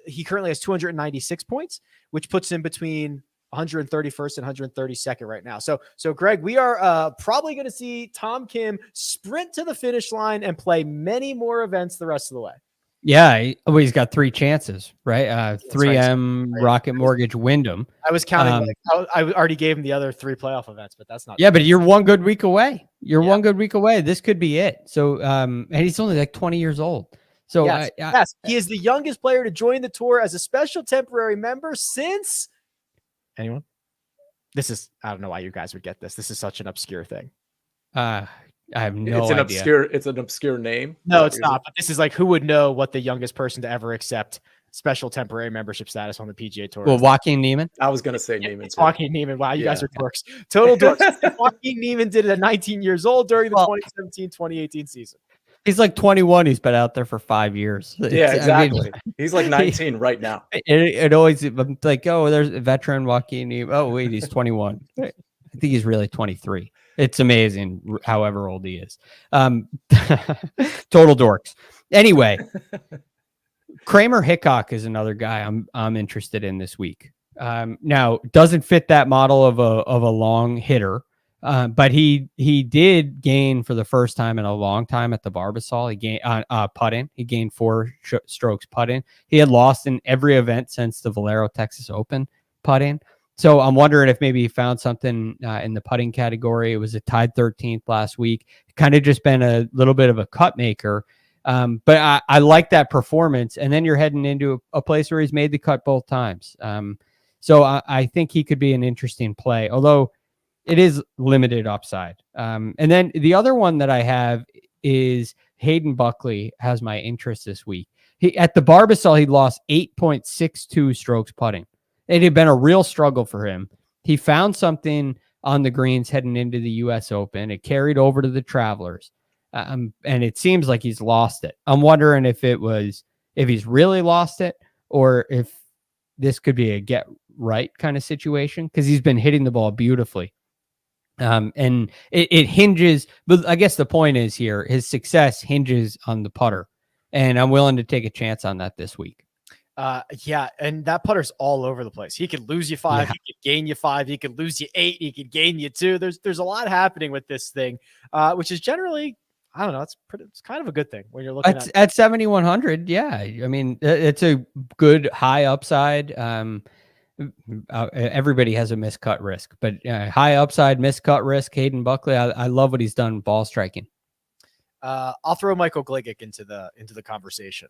He currently has 296 points, which puts him between 131st and 132nd right now. So Greg, we are probably going to see Tom Kim sprint to the finish line and play many more events the rest of the way. Yeah, he's got 3 chances, right? 3M, right. Rocket Mortgage, Wyndham. I was counting. I already gave him the other 3 playoff events, but that's not. Yeah, but you're one good week away. One good week away. This could be it. So, and he's only like 20 years old. So yes, he is the youngest player to join the tour as a special temporary member since. Anyone? This is, I don't know why you guys would get this. This is such an obscure thing. I have no idea. It's an obscure name. No, it's not. But this is like, who would know what the youngest person to ever accept special temporary membership status on the PGA Tour? Well, Joaquin Niemann. I was going to say Niemann. It's Joaquin Niemann. Wow, you guys are dorks. Total dorks. Joaquin Niemann did it at 19 years old during the 2017-2018 season. He's like 21. He's been out there for 5 years. Yeah, exactly. He's like 19 right now. It always like, oh, there's a veteran Joaquin. Oh, wait, he's 21. I think he's really 23. It's amazing, however old he is. Total dorks. Anyway, Kramer Hickok is another guy I'm interested in this week. Now, doesn't fit that model of a long hitter. But he did gain for the first time in a long time at the Barbasol. He gained putting. He gained 4 strokes putting. He had lost in every event since the Valero Texas Open putting. So I'm wondering if maybe he found something in the putting category. It was a tied 13th last week. Kind of just been a little bit of a cut maker. But I like that performance. And then you're heading into a place where he's made the cut both times. So I think he could be an interesting play, although it is limited upside. And then the other one that I have is Hayden Buckley has my interest this week. At the Barbasol, he lost 8.62 strokes putting. It had been a real struggle for him. He found something on the greens heading into the U.S. Open. It carried over to the Travelers. And it seems like he's lost it. I'm wondering if he's really lost it, or if this could be a get right kind of situation, because he's been hitting the ball beautifully. And it hinges, but I guess the point is here, his success hinges on the putter, and I'm willing to take a chance on that this week. Yeah, and that putter's all over the place. He could lose you 5, he could gain you 5, he could lose you 8, he could gain you 2. There's a lot happening with this thing, which is generally, I don't know, it's kind of a good thing when you're looking at 7,100. Yeah, I mean, it's a good high upside. Everybody has a miscut risk, but high upside miscut risk. Hayden Buckley, I love what he's done ball striking. I'll throw Michael Gligic into the conversation.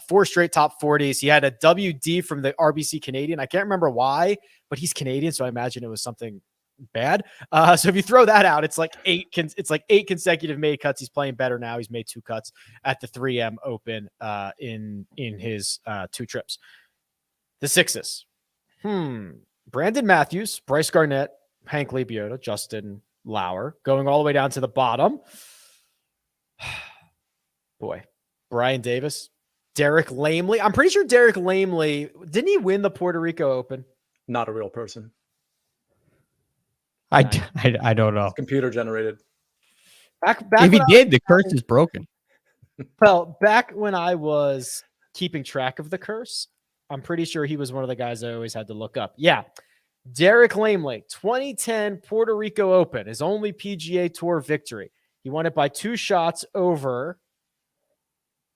4 straight top 40s. He had a WD from the RBC Canadian. I can't remember why, but he's Canadian, so I imagine it was something bad. So if you throw that out, it's like eight consecutive made cuts. He's playing better now. He's made 2 cuts at the 3M Open in his 2 trips. The sixes. Brandon Matthews, Bryce Garnett, Hank Lebiota, Justin Lauer, going all the way down to the bottom. Boy, Brian Davis, Derek Lamley. I'm pretty sure Derek Lamley, didn't he win the Puerto Rico Open? Not a real person. I don't know. It's computer generated. Back if he did, the curse is broken. Well, back when I was keeping track of the curse, I'm pretty sure he was one of the guys I always had to look up. Yeah. Derek Lamley, 2010 Puerto Rico Open, his only PGA Tour victory. He won it by 2 shots over.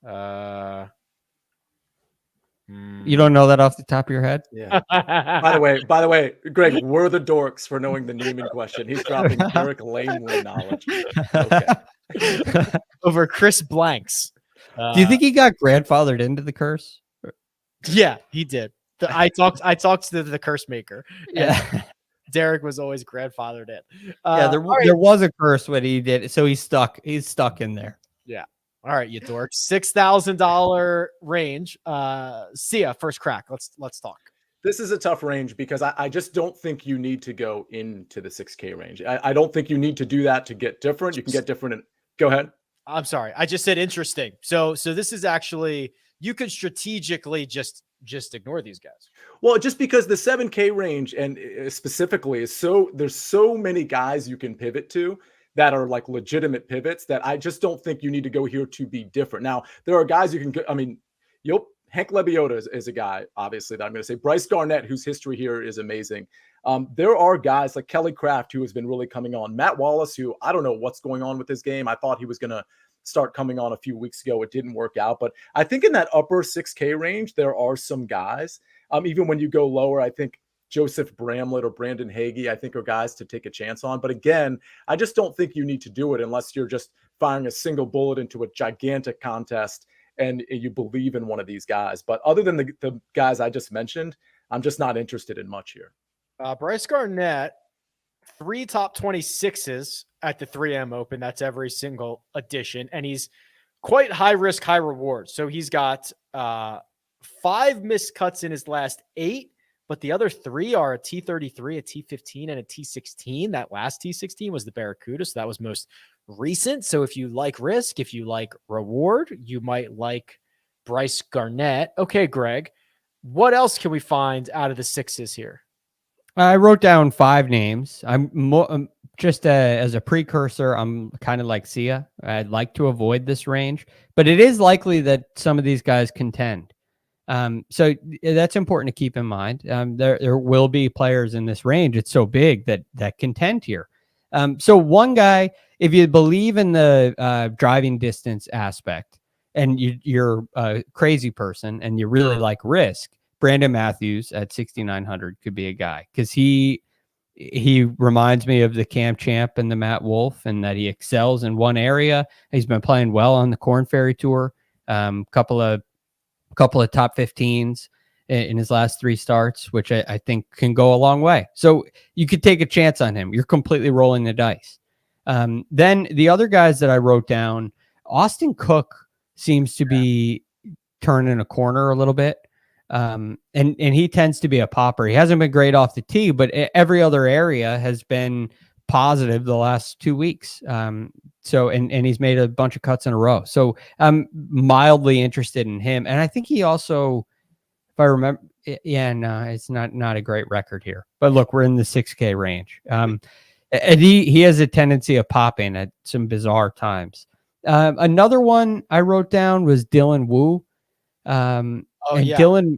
You don't know that off the top of your head? Yeah. By the way, Greg, we're the dorks for knowing the name in question. He's dropping Derek Lamley knowledge. Okay. Over Chris Blanks. Do you think he got grandfathered into the curse? Yeah, he did. I talked to the curse maker. Yeah. Derek was always grandfathered in. There was a curse when he did it, so he's stuck in there. Yeah. All right, you dorks. $6,000 range. Sia, first crack. Let's talk. This is a tough range because I just don't think you need to go into the 6K range. I don't think you need to do that to get different. You can get different. Go ahead. I'm sorry. I just said interesting. So this is actually, you could strategically just ignore these guys. Well, just because the 7K range and specifically there's so many guys you can pivot to that are like legitimate pivots that I just don't think you need to go here to be different. Now, there are guys you can go, Hank Lebiota is a guy, obviously, that I'm going to say. Bryce Garnett, whose history here is amazing. There are guys like Kelly Craft, who has been really coming on. Matt Wallace, who I don't know what's going on with his game. I thought he was going to start coming on a few weeks ago. It didn't work out. But I think in that upper 6K range, there are some guys. Even when you go lower, I think Joseph Bramlett or Brandon Hagee, I think are guys to take a chance on. But again, I just don't think you need to do it unless you're just firing a single bullet into a gigantic contest and you believe in one of these guys. But other than the guys I just mentioned, I'm just not interested in much here. Bryce Garnett, 3 top 26s at the 3M Open. That's every single edition. And he's quite high risk, high reward. So he's got 5 missed cuts in his last 8, but the other 3 are a T33, a T15, and a T16. That last T16 was the Barracuda, so that was most recent. So if you like risk, if you like reward, you might like Bryce Garnett. Okay, Greg, what else can we find out of the 6s here? I wrote down 5 names. I'm just as a precursor, I'm kind of like Sia. I'd like to avoid this range, but it is likely that some of these guys contend. So that's important to keep in mind. There will be players in this range. It's so big that contend here. So one guy, if you believe in the driving distance aspect and you're a crazy person and you really like risk, Brandon Matthews at 6,900 could be a guy because he reminds me of the Cam Champ and the Matt Wolff, and that he excels in one area. He's been playing well on the Korn Ferry Tour. Couple of top 15s in his last 3 starts, which I think can go a long way. So you could take a chance on him. You're completely rolling the dice. Then the other guys that I wrote down, Austin Cook seems to be turning a corner a little bit. And he tends to be a popper. He hasn't been great off the tee, but every other area has been positive the last 2 weeks. So he's made a bunch of cuts in a row. So I'm mildly interested in him. And I think he also, if I remember, it's not a great record here. But look, we're in the 6K range. And he has a tendency of popping at some bizarre times. Another one I wrote down was Dylan Wu. Dylan,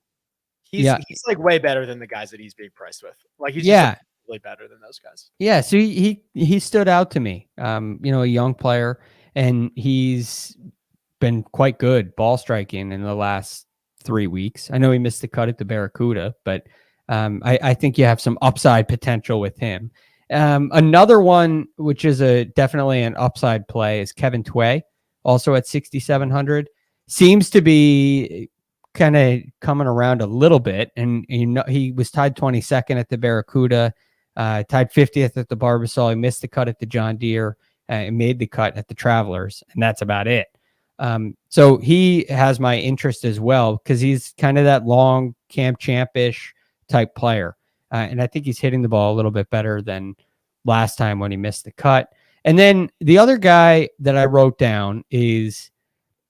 he's like way better than the guys that he's being priced with. Like he's really better than those guys. Yeah, so he stood out to me. A young player, and he's been quite good ball striking in the last 3 weeks. I know he missed the cut at the Barracuda, but I think you have some upside potential with him. Another one, which is definitely an upside play, is Kevin Tway, also at 6,700. Seems to be kind of coming around a little bit, and he was tied 22nd at the Barracuda. tied 50th at the Barbasol. He missed the cut at the John Deere and made the cut at the Travelers, and that's about it. So he has my interest as well because he's kind of that long camp champish type player. And I think he's hitting the ball a little bit better than last time when he missed the cut. And then the other guy that I wrote down is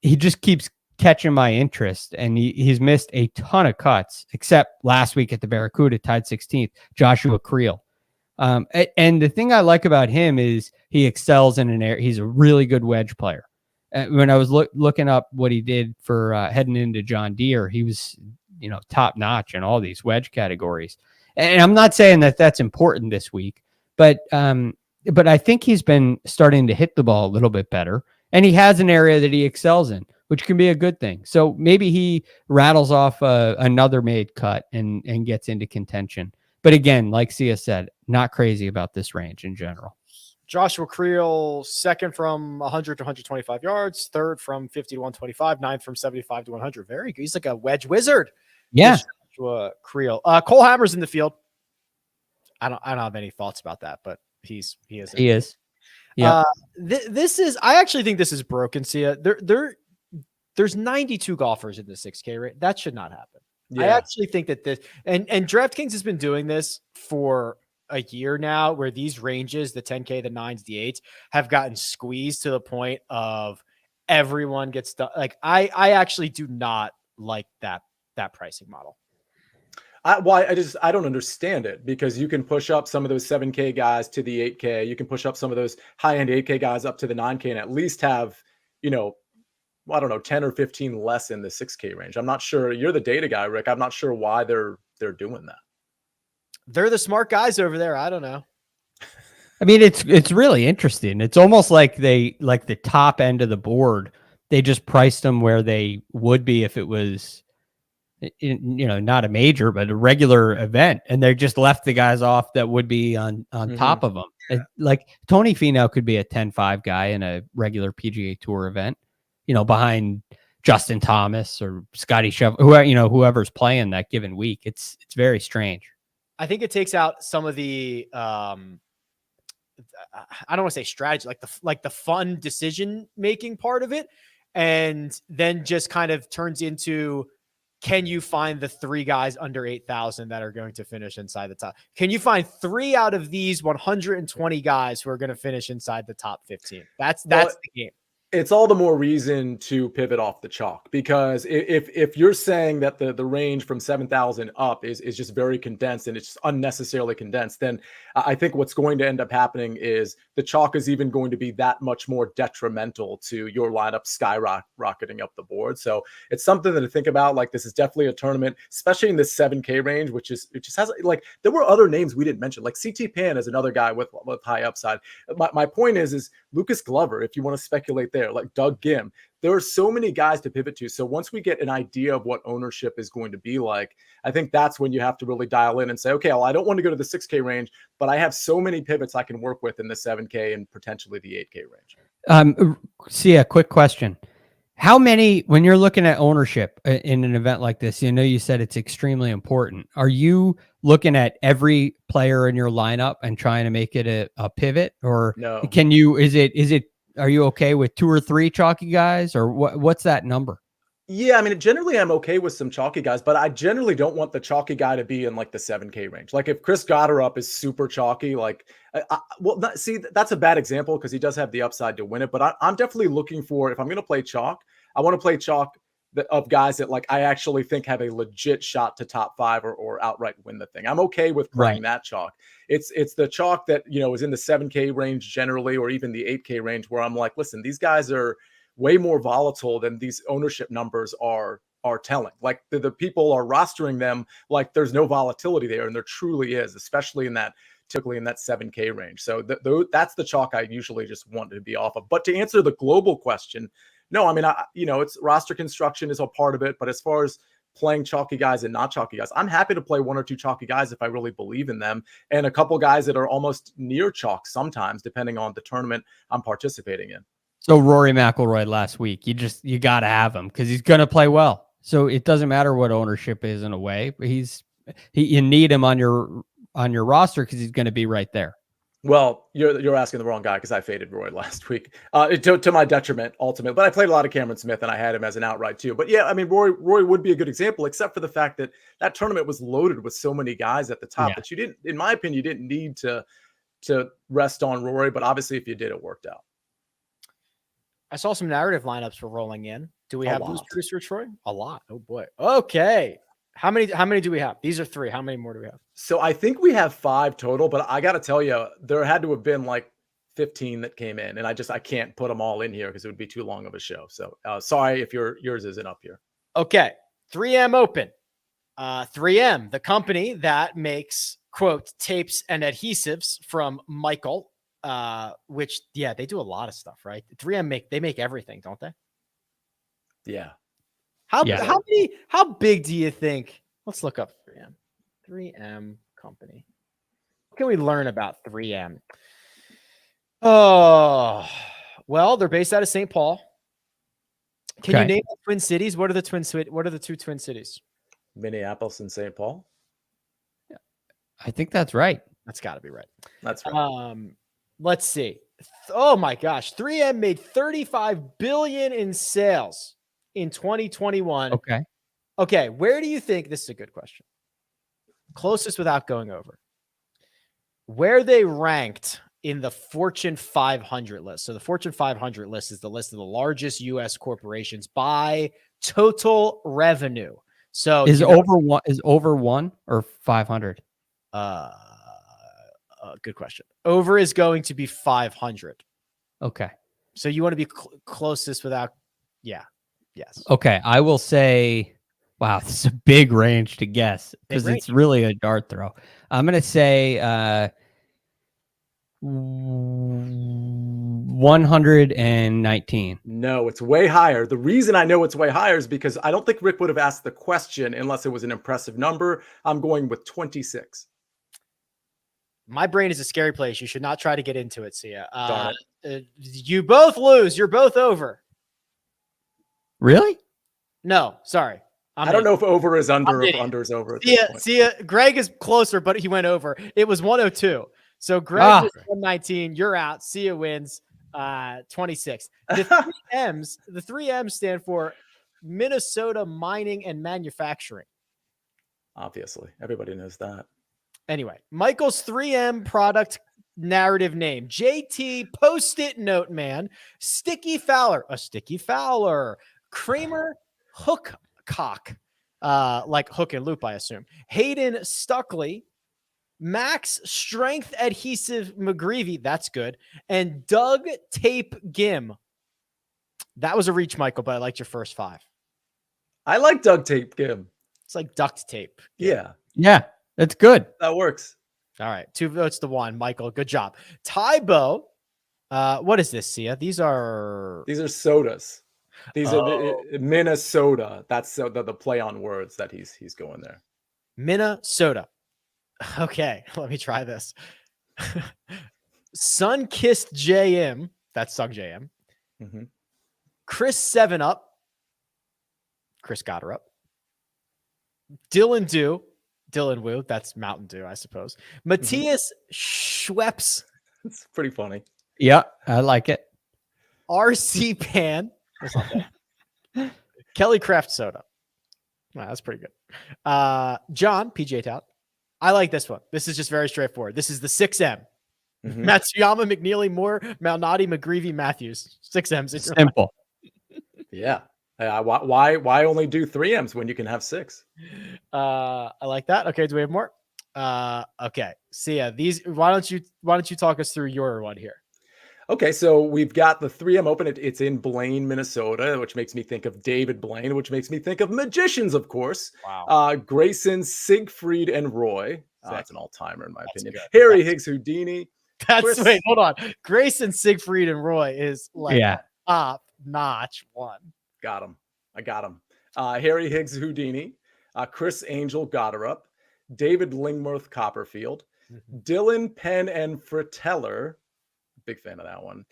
he just keeps catching my interest, and he's missed a ton of cuts, except last week at the Barracuda, tied 16th, Joshua Creel. And the thing I like about him is he excels in an area. He's a really good wedge player. When I was looking up what he did for heading into John Deere, he was, top notch in all these wedge categories. And I'm not saying that that's important this week, but I think he's been starting to hit the ball a little bit better, and he has an area that he excels in, which can be a good thing. So maybe he rattles off another made cut and gets into contention. But again, like Sia said, not crazy about this range in general. Joshua Creel, second from 100 to 125 yards, third from 50 to 125, ninth from 75 to 100. Very good. He's like a wedge wizard. Yeah. Joshua Creel. Cole Hammer's in the field. I don't have any thoughts about that, but he is. He is. Yeah. This is. I actually think this is broken. Sia. There's 92 golfers in the 6K rate. That should not happen. Yeah. I actually think that this and DraftKings has been doing this for a year now, where these ranges, the 10K, the 9s, the 8s, have gotten squeezed to the point of everyone gets done. Like I actually do not like that pricing model. I don't understand it, because you can push up some of those 7K guys to the 8K. You can push up some of those high-end 8K guys up to the 9K and at least have, I don't know, 10 or 15 less in the 6K range. I'm not sure. You're the data guy, Rick. I'm not sure why they're doing that. They're the smart guys over there. I don't know. I mean, it's really interesting. It's almost like the top end of the board, they just priced them where they would be if it was, not a major, but a regular event. And they just left the guys off that would be on top of them. Like Tony Finau could be a 10-5 guy in a regular PGA Tour event, behind Justin Thomas or Scotty Scheffler, whoever's playing that given week. It's very strange. I think it takes out some of the, I don't want to say strategy, like the fun decision-making part of it. And then just kind of turns into, can you find the 3 guys under 8,000 that are going to finish inside the top? Can you find 3 out of these 120 guys who are going to finish inside the top 15? That's the game. It's all the more reason to pivot off the chalk, because if you're saying that the range from 7,000 up is just very condensed and it's just unnecessarily condensed, then I think what's going to end up happening is the chalk is even going to be that much more detrimental to your lineup skyrocketing up the board. So it's something to think about. Like, this is definitely a tournament, especially in this 7K range, it just has, like, there were other names we didn't mention. Like CT Pan is another guy with high upside. My point is Lucas Glover, if you want to speculate there, like Doug Gim. There are so many guys to pivot to. So once we get an idea of what ownership is going to be like, I think that's when you have to really dial in and say, okay, well, I don't want to go to the 6K range, but I have so many pivots I can work with in the 7K and potentially the 8K range. See, a quick question. How many, when you're looking at ownership in an event like this, you said it's extremely important. Are you looking at every player in your lineup and trying to make it a pivot, or no? Are you okay with 2 or 3 chalky guys, or what's that number? Yeah, I mean, generally I'm okay with some chalky guys, but I generally don't want the chalky guy to be in like the 7K range. Like if Chris Gotterup is super chalky, that's a bad example because he does have the upside to win it. But I'm definitely looking for, if I'm going to play chalk, I want to play chalk of guys that like I actually think have a legit shot to top 5 or outright win the thing. I'm okay with playing that chalk. It's the chalk that, is in the 7K range generally, or even the 8K range, where I'm like, listen, these guys are way more volatile than these ownership numbers are telling. Like the people are rostering them like there's no volatility there, and there truly is, especially typically in that 7K range. So that's the chalk I usually just want to be off of. But to answer the global question, no, I mean, it's roster construction is a part of it, but as far as playing chalky guys and not chalky guys, I'm happy to play 1 or 2 chalky guys if I really believe in them, and a couple guys that are almost near chalk sometimes, depending on the tournament I'm participating in. So Rory McIlroy last week, you got to have him because he's going to play well. So it doesn't matter what ownership is in a way, but you need him on your on your roster because he's going to be right there. Well, you're asking the wrong guy because I faded Roy last week to my detriment, ultimately. But I played a lot of Cameron Smith and I had him as an outright too. But yeah, I mean, Roy would be a good example, except for the fact that that tournament was loaded with so many guys at the top that you didn't, in my opinion, you didn't need to rest on Rory. But obviously, if you did, it worked out. I saw some narrative lineups were rolling in. Do we have those, producer Troy? A lot. Oh boy. Okay. How many do we have? These are 3. How many more do we have? So I think we have 5 total, but I got to tell you, there had to have been like 15 that came in, and I can't put them all in here because it would be too long of a show. So sorry if yours isn't up here. Okay. 3M Open. 3M, the company that makes, quote, tapes and adhesives from Michael, which, yeah, they do a lot of stuff, right? 3M they make everything, don't they? Yeah. How big do you think? Let's look up 3M. 3M company. What can we learn about 3M? Oh, well, they're based out of St. Paul. Can you name the Twin Cities? What are the two Twin Cities? Minneapolis and St. Paul. Yeah, I think that's right. That's got to be right. That's right. Let's see. Oh my gosh, 3M made $35 billion in sales in 2021. Okay. Where do you think, this is a good question, closest without going over, where they ranked in the Fortune 500 list? So the Fortune 500 list is the list of the largest U.S. corporations by total revenue. So is over 1 or 500? Good question. Over is going to be 500. Okay. So you want to be closest without, yes. Okay, I will say, wow, this is a big range to guess because it's really a dart throw. I'm going to say 119. No, it's way higher. The reason I know it's way higher is because I don't think Rick would have asked the question unless it was an impressive number. I'm going with 26. My brain is a scary place. You should not try to get into it, Sia. Darn it. You both lose. You're both over. Really? No, sorry. I don't know if over is under or if under is over. Sia, Greg is closer, but he went over. It was 102. So Greg was 119. You're out. Sia wins 26. The 3 M's stand for Minnesota Mining and Manufacturing. Obviously, everybody knows that. Anyway, Michael's 3M product narrative name: JT Post-it Note Man, Sticky Fowler, a Sticky Fowler, Kramer Hookcock, like hook and loop, I assume, Hayden Stuckley, Max Strength Adhesive McGreevy, that's good, and Doug Tape Gim. That was a reach, Michael, but I liked your first 5. I like Doug Tape Gim. It's like duct tape. Yeah. That's good. That works. All right. 2 votes to 1. Michael, good job. Tybo. What is this, Sia? These are sodas. These are Minnesota. That's the play on words that he's going there. Minnesota. Okay, let me try this. Sun-Kissed JM. That's Sung JM. Mm-hmm. Chris 7-Up. Chris got her up. Dylan Woo. That's Mountain Dew, I suppose. Matthias Schweppes. It's pretty funny. Yeah, I like it. RC Pan. Kelly Craft Soda. Wow, that's pretty good. John, PGA Tout. I like this one. This is just very straightforward. This is the 6M. Mm-hmm. Matsuyama, McNeely, Moore, Malnati, McGreevy, Matthews. 6 M's. It's simple. Yeah. Why only do 3 M's when you can have 6? I like that. Okay, do we have more? Okay. Sia, why don't you talk us through your one here? Okay, so we've got the 3M Open. It's in Blaine, Minnesota, which makes me think of David Blaine, which makes me think of magicians, of course. Wow. Grayson, Siegfried, and Roy. That's an all-timer in my opinion. Good. Harry Higgs Houdini. Wait, hold on. Grayson, Siegfried, and Roy is like top-notch one. Got him. I got him. Harry Higgs Houdini. Chris Angel Goddard. David Lingworth Copperfield. Mm-hmm. Dylan Penn and Frateller. Big fan of that one.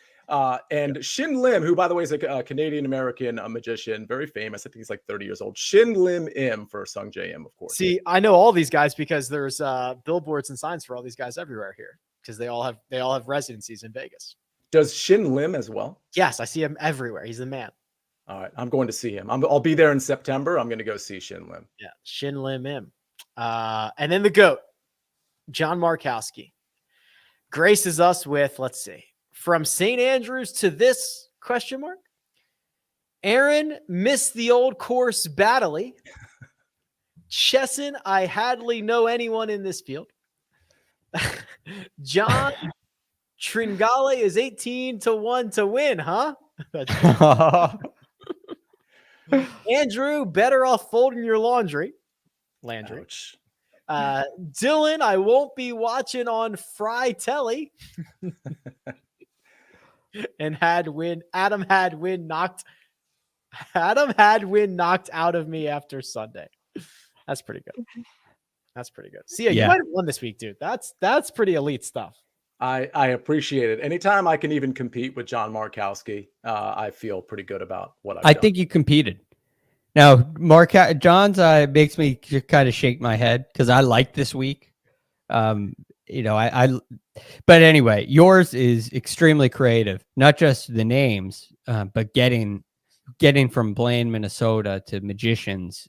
And Shin Lim, who by the way is a Canadian-American magician, very famous. I think he's like 30 years old. Shin Lim Im for Sung J M, of course. See, I know all these guys because there's billboards and signs for all these guys everywhere here because they all have residencies in Vegas. Does Shin Lim as well? Yes, I see him everywhere. He's the man. All right, I'm going to see him. I'll be there in September. I'm going to go see Shin Lim. Yeah, Shin Lim Im. And then the GOAT, John Markowski, graces us with, let's see, from St. Andrews to this ? Aaron missed the old course badly. Chesson, I hardly know anyone in this field. John Tringale is 18-1 to win, huh? Andrew, better off folding your laundry. Landry. Ouch. Dylan, I won't be watching on Fry Telly. And Adam Hadwin knocked out of me after Sunday. That's pretty good. See, you might have won this week, dude. That's pretty elite stuff. I appreciate it. Anytime I can even compete with John Markowski, I feel pretty good about what I've done. I think you competed. Now, John's makes me kind of shake my head because I like this week. But anyway, yours is extremely creative. Not just the names, but getting from Blaine, Minnesota to Magicians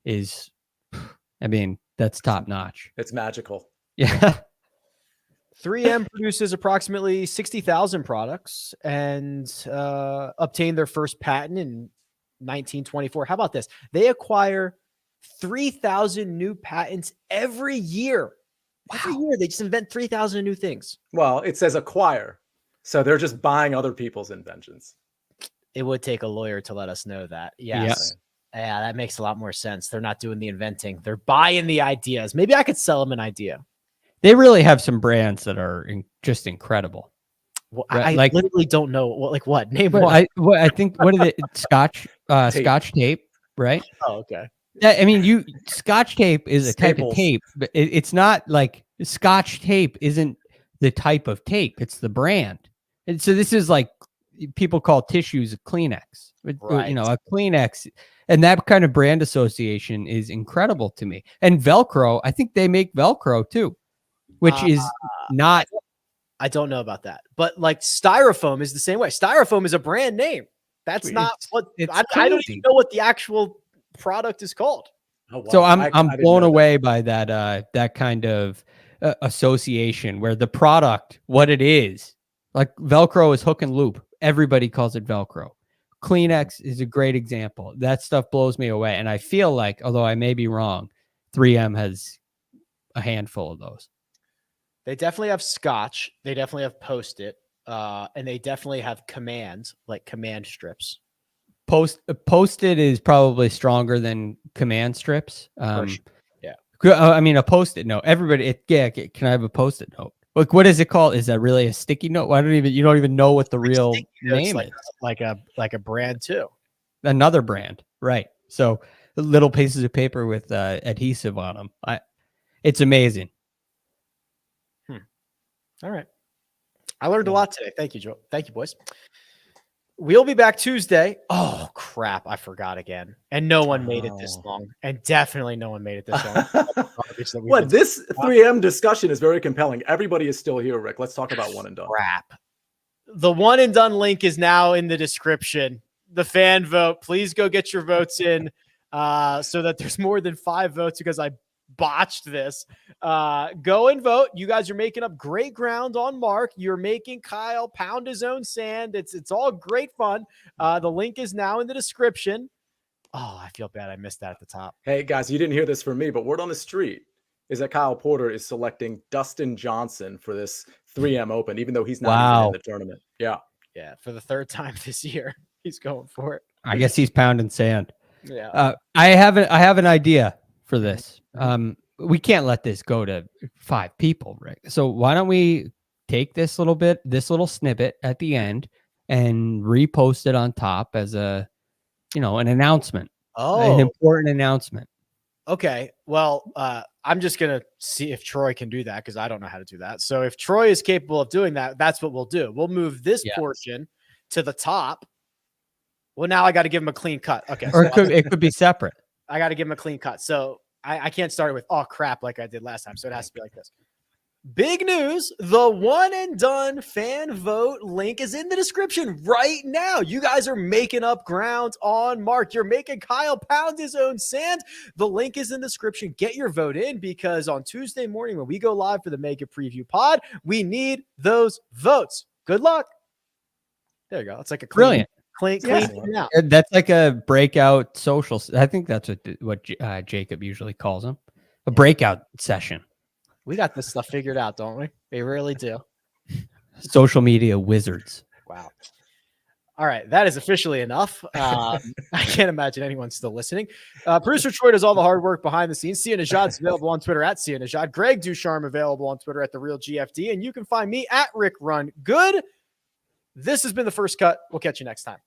is, that's top notch. It's magical. Yeah. 3M produces approximately 60,000 products and obtained their first patent in 1924. How about this? They acquire 3,000 new patents every year. Wow. Every year, they just invent 3,000 new things. Well, it says acquire. So they're just buying other people's inventions. It would take a lawyer to let us know that. Yes. Yeah, that makes a lot more sense. They're not doing the inventing. They're buying the ideas. Maybe I could sell them an idea. They really have some brands that are just incredible. Well, I literally don't know. What? Name one. I think, what is it? Scotch tape, right? Oh, okay. Yeah, Scotch tape is a type of tape, but it's not like Scotch tape isn't the type of tape. It's the brand. And so this is like people call tissues a Kleenex. Right. A Kleenex. And that kind of brand association is incredible to me. And Velcro, I think they make Velcro too, which is not. I don't know about that, but like Styrofoam is the same way. Styrofoam is a brand name. That's not what I don't even know what the actual product is called. Oh, wow. So I'm blown away by that kind of association where the product, what it is, like Velcro is hook and loop. Everybody calls it Velcro. Kleenex is a great example. That stuff blows me away. And I feel like, although I may be wrong, 3M has a handful of those. They definitely have Scotch. They definitely have Post-it. And they definitely have Command, like Command strips. Post-it is probably stronger than Command strips. Yeah. A Post-it note. Everybody, can I have a Post-it note? Like, what is it called? Is that really a sticky note? You don't even know what the real name is. Like a brand too. Another brand, right? So little pieces of paper with adhesive on them. It's amazing. All right. I learned a lot today. Thank you, Joe. Thank you, boys. We'll be back Tuesday. Oh, crap. I forgot again. And no one made it this long. And definitely no one made it this long. What? This 3M discussion is very compelling. Everybody is still here, Rick. Let's talk about one and done. Crap. The one and done link is now in the description. The fan vote. Please go get your votes in so that there's more than 5 votes because I botched this. Go and vote. You guys are making up great ground on Mark. You're making Kyle pound his own sand. It's all great fun. The link is now in the description. Oh, I feel bad I missed that at the top. Hey guys, you didn't hear this from me, but word on the street is that Kyle Porter is selecting Dustin Johnson for this 3M Open, even though he's not even in the tournament. Yeah, for the 3rd time this year, he's going for it. I guess he's pounding sand. Yeah. I have an idea for this. We can't let this go to 5 people, right? So why don't we take this little snippet at the end and repost it on top as an announcement. Oh, an important announcement. Okay. Well, I'm just going to see if Troy can do that because I don't know how to do that. So if Troy is capable of doing that, that's what we'll do. We'll move this portion to the top. Well, now I got to give him a clean cut. Okay. Or it could be separate. I got to give him a clean cut. So I can't start it with, oh, crap, like I did last time. So it has to be like this. Big news. The one and done fan vote link is in the description right now. You guys are making up ground on Mark. You're making Kyle pound his own sand. The link is in the description. Get your vote in because on Tuesday morning when we go live for the Mega Preview Pod, we need those votes. Good luck. There you go. It's like a clean, out. That's like a breakout social. I think that's what Jacob usually calls them. A breakout session. We got this stuff figured out, don't we? We really do. Social media wizards. Wow. All right. That is officially enough. I can't imagine anyone still listening. Producer Troy does all the hard work behind the scenes. Nejad's available on Twitter at Nejad. Greg DuCharme available on Twitter at TheRealGFD. And you can find me at Rick Run Good. This has been The First Cut. We'll catch you next time.